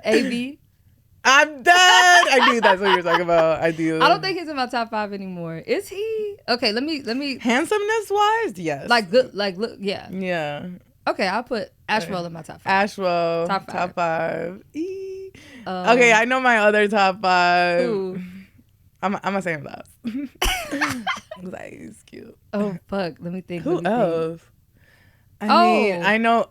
AB. I'm dead. I knew that's what you were talking about. I do. I don't think he's in my top 5 anymore. Is he? Okay, let me. Handsomeness wise, yes. Like good, like look, yeah. Yeah. Okay, I'll put Ashwell in my top 5. Ashwell. Top 5. Top 5. Okay, I know my other top 5. Who? I'm gonna say him last. Like, he's cute. Oh fuck! Let me think. Who else? I mean, I know.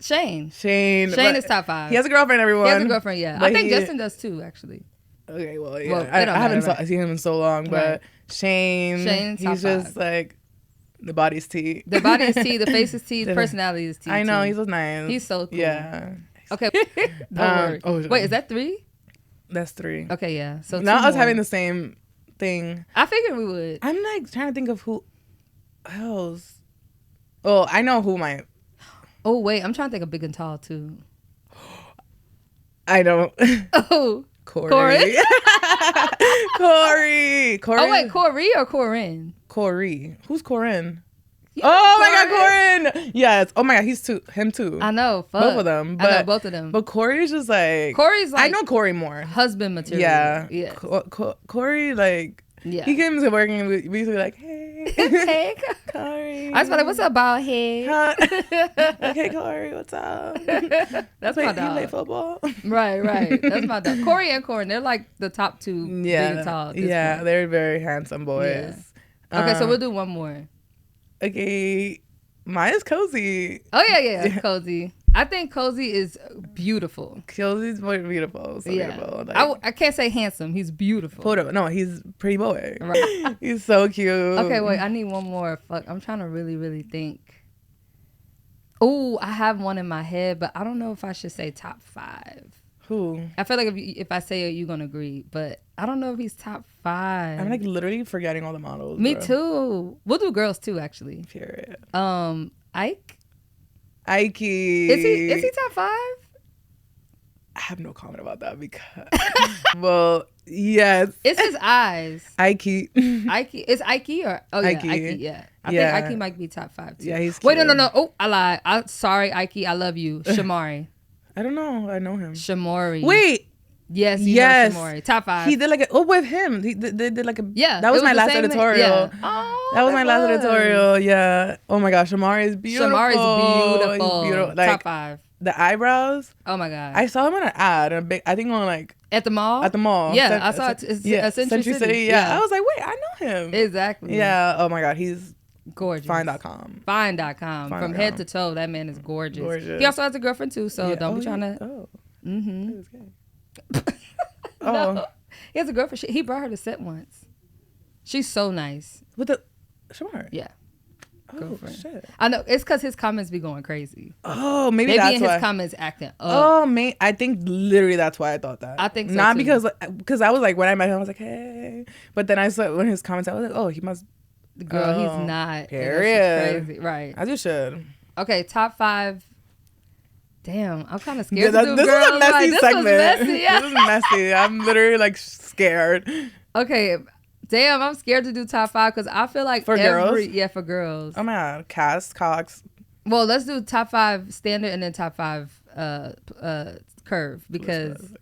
Shane. Shane Is top 5. He has a girlfriend. Everyone. He has a girlfriend. Yeah, I think Justin does too. Actually. Okay, well, yeah. I haven't seen him in so long, but Shane's he's just like the body's tea. The body is tea. The face is tea. The personality is tea. I know, he's so nice. He's so cool. Yeah. Okay. Don't worry. Wait, is that 3? That's 3. Okay, yeah. So now us having the same thing. I figured we would. I'm like trying to think of who else. Oh, I know who my. Oh wait, I'm trying to think of big and tall too. I don't. Oh, Corey. Corey. Corey. Oh wait, Corey or Corinne? Corey. Who's Corinne? You Oh my God, Corinne. Yes. Oh my God, him too. I know. Fuck. Both of them. But, I know both of them. But Corey's just like. Corey's like. I know Corey more. Husband material. Yeah. Yeah. Corey like. Yeah. He came to work and we used to be like, hey. Hey, Corey. I was like, what's up, bald head? Okay, Corey, what's up? That's my dog. You play football? Right. That's my dog. Corey and Corinne, they're like the top 2 big and tall. Yeah, point. They're very handsome boys. Yeah. Okay, so we'll do one more. Okay, mine is Cozy. Oh, yeah. Cozy. I think Cozy is beautiful. Cozy's more beautiful. So beautiful. Like, I can't say handsome. He's beautiful. No, he's pretty boy. Right. He's so cute. Okay, wait. I need one more. Fuck. I'm trying to really, really think. Oh, I have one in my head, but I don't know if I should say top 5. Who? I feel like if I say it, you're going to agree, but I don't know if he's top 5. I'm like literally forgetting all the models. Me too. We'll do girls too, actually. Period. Ike? Ikey. Is he top 5? I have no comment about that because well, yes. It's his eyes. Ikey. Is Ike or Ike. Ike, yeah. I think Ike might be top 5 too. Yeah, he's cute. Wait, no. Oh, I lied. Sorry, Ike, I love you. Shamari. I don't know. I know him. Shamari. Wait. Yes, you know Shamari. Top 5. He did like with him. They did like a That was my last editorial. Yeah. Oh, that was my last editorial. Yeah. Oh my gosh, Shamari is beautiful. He's beautiful. Like, top 5. The eyebrows. Oh my God. I saw him in an ad. I think on like at the mall. Yeah, I saw it. Century City. Yeah. I was like, wait, I know him. Exactly. Yeah. Oh my God, he's gorgeous. Fine.com. Fine.com. From head to toe, that man is gorgeous. He also has a girlfriend too, so don't be trying to. Oh. Mm-hmm. No. Oh. He has a girlfriend. He brought her to set once. She's so nice. With the Shamar? Yeah. Girlfriend. Shit. I know. It's because his comments be going crazy. Oh, maybe that's in why. His comments acting up. Oh, I think literally that's why I thought that. I think so Not too. because I was like, when I met him, I was like, hey. But then I saw when his comments, I was like, oh, he must. Girl, he's not. Period. Crazy. Right. As you should. Okay, top 5. Damn, I'm kind of scared to do this girls. Is a messy segment. Messy, yeah. This is messy. I'm literally like scared. Okay. Damn, I'm scared to do top 5 because I feel like girls? Yeah, for girls. Oh my God. Cass, Cox. Well, let's do top 5 standard and then top 5 curve because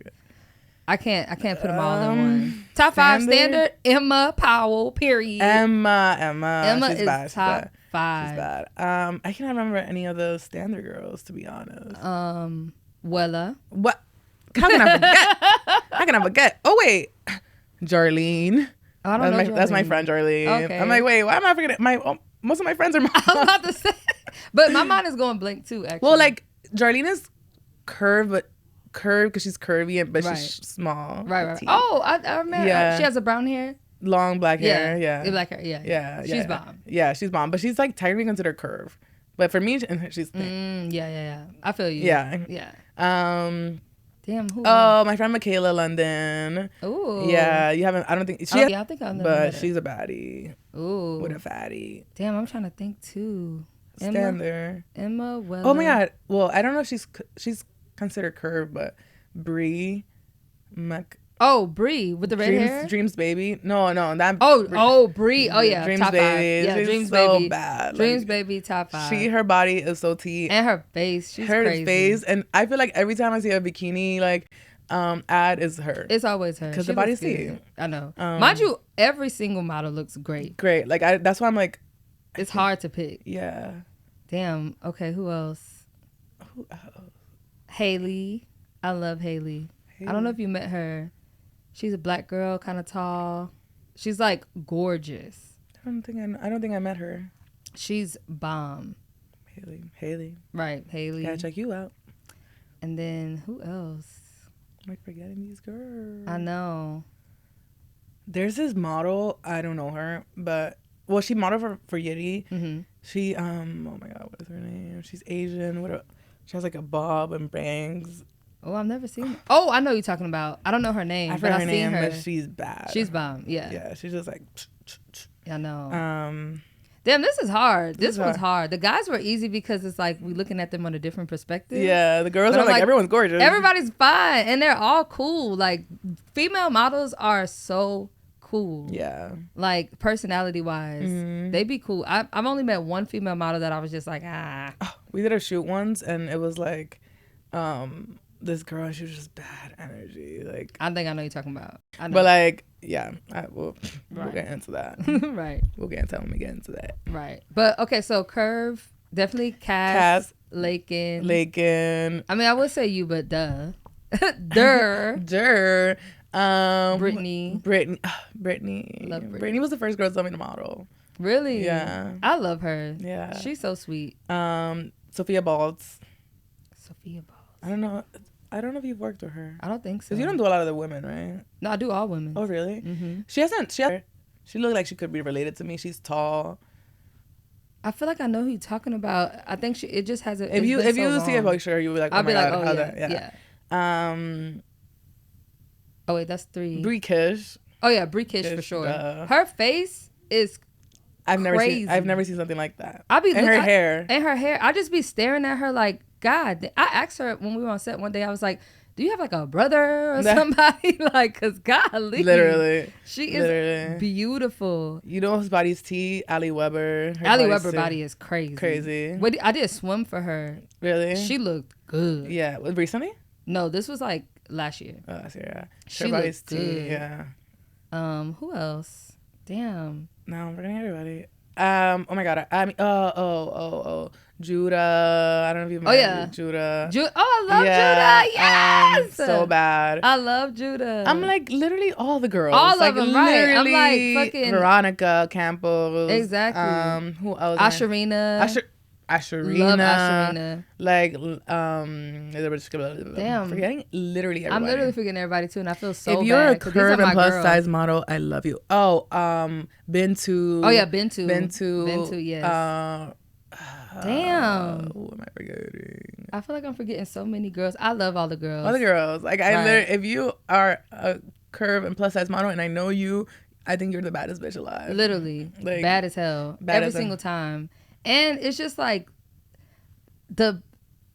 I can't put them all in one. Top 5 standard, Emma Powell, period. Emma is bad. top 5. She's bad. I can't remember any of those standard girls, to be honest. Wella. What? How can I forget? How can I forget? Oh wait, Jarlene. I don't know. That's my friend Jarlene. Okay. I'm like, wait, why am I forgetting? Most of my friends are moms. I'm about to say, but my mind is going blank too. Actually, well, like Jarlene is curved because she's curvy, but she's small. Right. Oh, I remember. Yeah. She has a brown hair. Long black hair. Yeah. Black hair. Yeah. She's bomb. Yeah, she's bomb, but she's like technically considered curve. But for me, she's thick. Yeah. I feel you. Yeah. Damn. Who? Oh, my friend Michaela London. Ooh. Yeah, you haven't. I don't think. I think I know. But she's a baddie. Ooh. With a fatty. Damn, I'm trying to think too. Emma. Well. Oh my God. Well, I don't know if she's considered curved, but Brie Oh, Brie with the red hair. Dreams baby. No, that. Brie. Oh yeah, Dreams top baby. 5. Yeah, She's Dreams so baby. bad. Dreams Like, baby top 5. her body is so tea. And her face. She's her crazy. face, and I feel like every time I see a bikini like ad is her. It's always her because the body's tea. I know. Mind you, every single model looks great. Great. Like that's why I'm like. It's hard to pick. Yeah. Damn. Okay. Who else? Haley. I love Haley. I don't know if you met her. She's a black girl, kind of tall. She's like gorgeous. I don't think I met her. She's bomb. Haley. Right, Haley. Gotta check you out. And then who else? Am I forgetting these girls? I know. There's this model. I don't know her, but she modeled for Yitty. Mm-hmm. She oh my god, what is her name? She's Asian. She has like a bob and bangs. Oh, I've never seen her. Oh, I know you're talking about. I don't know her name, but I've seen her. But she's bad. She's bomb. Yeah. Yeah, she's just like. I know. Damn, this is hard. This one's hard. The guys were easy because it's like we looking at them on a different perspective. Yeah, the girls are like everyone's gorgeous. Everybody's fine, and they're all cool. Like female models are so cool. Yeah. Like personality wise, they be cool. I've only met one female model that I was just like, We did a shoot once, and it was like, this girl, she was just bad energy. Like I think I know you're talking about. I know. But like, yeah, we'll get into that. Right. We'll get into when we get into that. Right. But okay, so Curve, definitely Cass, Lakin. I mean, I would say you, but duh. Brittany. Love Brittany was the first girl to tell me to model. Really? Yeah. I love her. Yeah. She's so sweet. Sophia Baltz. Sophia Baltz. I don't know if you've worked with her. I don't think so. Because you don't do a lot of the women, right? No, I do all women. Oh, really? Mm-hmm. She looked like she could be related to me. She's tall. I feel like I know who you're talking about. I think it just has a. If you see a picture, you'll be like, I'll be like, oh yeah. Oh wait, that's 3. Brie Kish. Oh yeah, Brie Kish for sure. Her face is. I've never seen something like that. Her hair. And her hair. I just be staring at her like, God. I asked her when we were on set one day. I was like, do you have like a brother or somebody? Like, cause golly, literally, she is beautiful. You know whose body's tea? Ali Weber. Ali Weber body is crazy. Crazy. I did a swim for her. Really? She looked good. Yeah. Recently? No, this was like last year. Oh, last year. Yeah. She looked good. Yeah. Who else? Damn. No, I'm forgetting everybody. Oh my god. I mean, Judah. I don't know if you've met Judah. I love Judah. Yes. So bad. I love Judah. I'm like literally all the girls. All of them, right? I'm like fucking Veronica Campos. Exactly. Who else? Asherina. Asherina. Love Asherina. Like, damn. Forgetting literally everybody. I'm literally forgetting everybody too, and I feel so bad. If you're a curve and plus size model, I love you. Oh, Bintu. Oh yeah, Bintu. Bintu, yes. Damn. Who am I forgetting? I feel like I'm forgetting so many girls. I love all the girls. All the girls. Like, if you are a curve and plus size model, and I know you, I think you're the baddest bitch alive. Literally. Like, bad as hell. Every single time. And it's just like the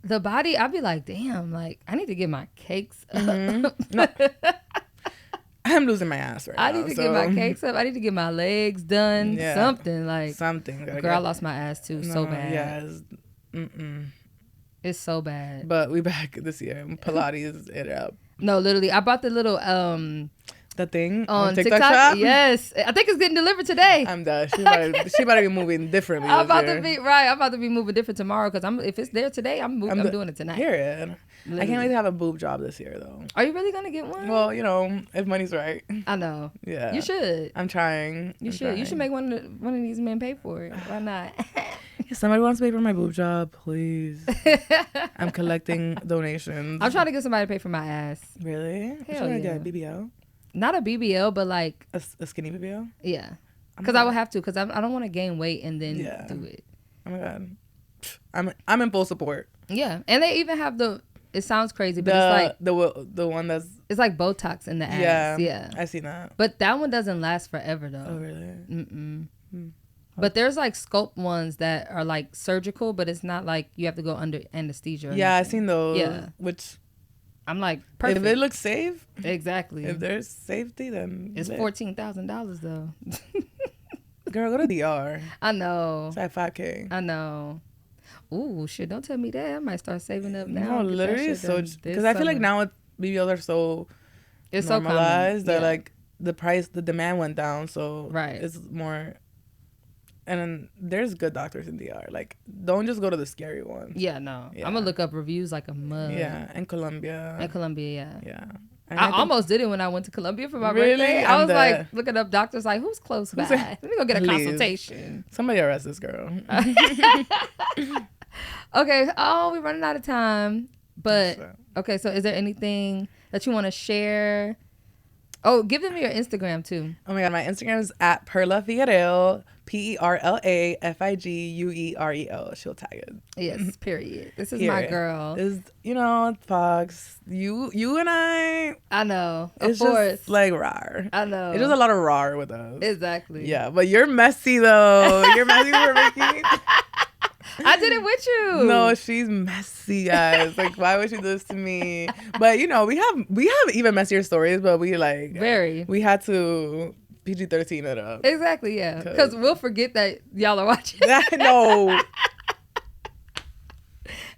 body, I'd be like, damn, like I need to get my cakes up. Mm-hmm. No. I'm losing my ass right now. I need to get my cakes up. I need to get my legs done. Yeah. Something. Girl, I lost my ass too. So bad. Yeah. It's so bad. But we back this year. Pilates it up. No, literally. I bought the little the thing on TikTok shop? Yes, I think it's getting delivered today. I'm done. She better be moving differently. I'm about to be moving different tomorrow because if it's there today, I'm doing it tonight. Period. Literally. I can't wait to have a boob job this year though. Are you really gonna get one? Well, if money's right. I know. Yeah. You should. I'm trying. You should make one of these men pay for it. Why not? If somebody wants to pay for my boob job, please. I'm collecting donations. I'm trying to get somebody to pay for my ass. Really? Hell yeah. Get a BBL? Not a BBL, but like a skinny BBL. Yeah, because I would have to, because I don't want to gain weight and then do it. Oh my god, I'm in full support. Yeah, and they even have it sounds crazy, but it's like the one that's it's like Botox in the ass. Yeah, I seen that. But that one doesn't last forever though. Oh really? But there's like sculpt ones that are like surgical, but it's not like you have to go under anesthesia. Yeah, I seen those. Yeah, which I'm like, perfect. If it looks safe. Exactly. If there's safety, then it's $14,000 though. Girl, go to DR. I know. It's like $5K. I know. Ooh, shit! Don't tell me that. I might start saving up now. No, literally, so because I feel like now BBLs are so it's normalized so that like the demand went down, so right. It's more. And then there's good doctors in DR. Like, don't just go to the scary ones. Yeah, no. Yeah. I'm gonna look up reviews like a mug. Yeah, and Colombia. Yeah. Yeah. I almost did it when I went to Colombia for my really? birthday. I was like looking up doctors, like, who's close by? Let me go get a consultation. Somebody arrest this girl. Okay. Oh, we're running out of time. But okay, so is there anything that you want to share? Oh, give them your Instagram too. Oh my God, my Instagram is at Perla Figuereo, PerlaFiguereo. She'll tag it. Yes, period. This is my girl. Is Fox. You and I. I know. It's of course. Just like rar. I know. It's just a lot of rar with us. Exactly. Yeah, but you're messy though. You're messy for Ricky. I did it with you. No, she's messy, guys. Like, why would she do this to me? But we have even messier stories, but we had to PG-13 it up. Exactly, yeah. Because we'll forget that y'all are watching. No.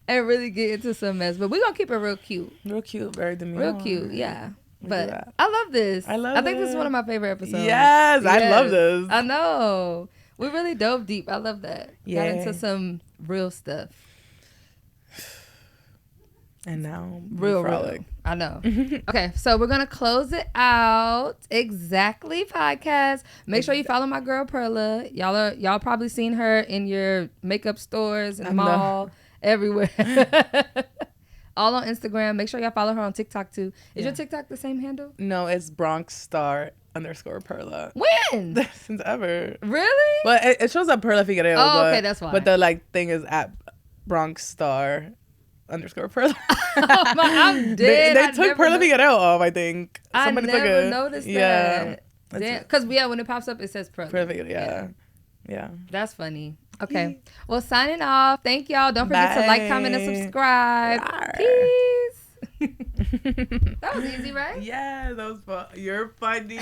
And really get into some mess. But we're going to keep it real cute. Real cute, very demure. Real cute, yeah. But I love this. I think this is one of my favorite episodes. Yes, I love this. I know. We really dove deep. I love that. Yeah. Got into some real stuff. And now, real. I know. Okay, so we're going to close it out. Exactly podcast. Make sure you follow my girl, Perla. Y'all probably seen her in your makeup stores and mall, everywhere. All on Instagram. Make sure y'all follow her on TikTok too. Is your TikTok the same handle? No, it's BronxStar_Perla. When? Since ever. Really? But it shows up Perla Figuereo. Oh, okay, that's why. But the thing is at BronxStar_Perla. Oh, I'm dead. They took Perla Figuereo off, I think. Somebody took it. Noticed that. Because when it pops up, it says Perla. Perla Figuereo, yeah. That's funny. Okay. Well, signing off. Thank y'all. Don't forget to like, comment, and subscribe. Peace. That was easy, right? Yeah, that was fun. You're funny.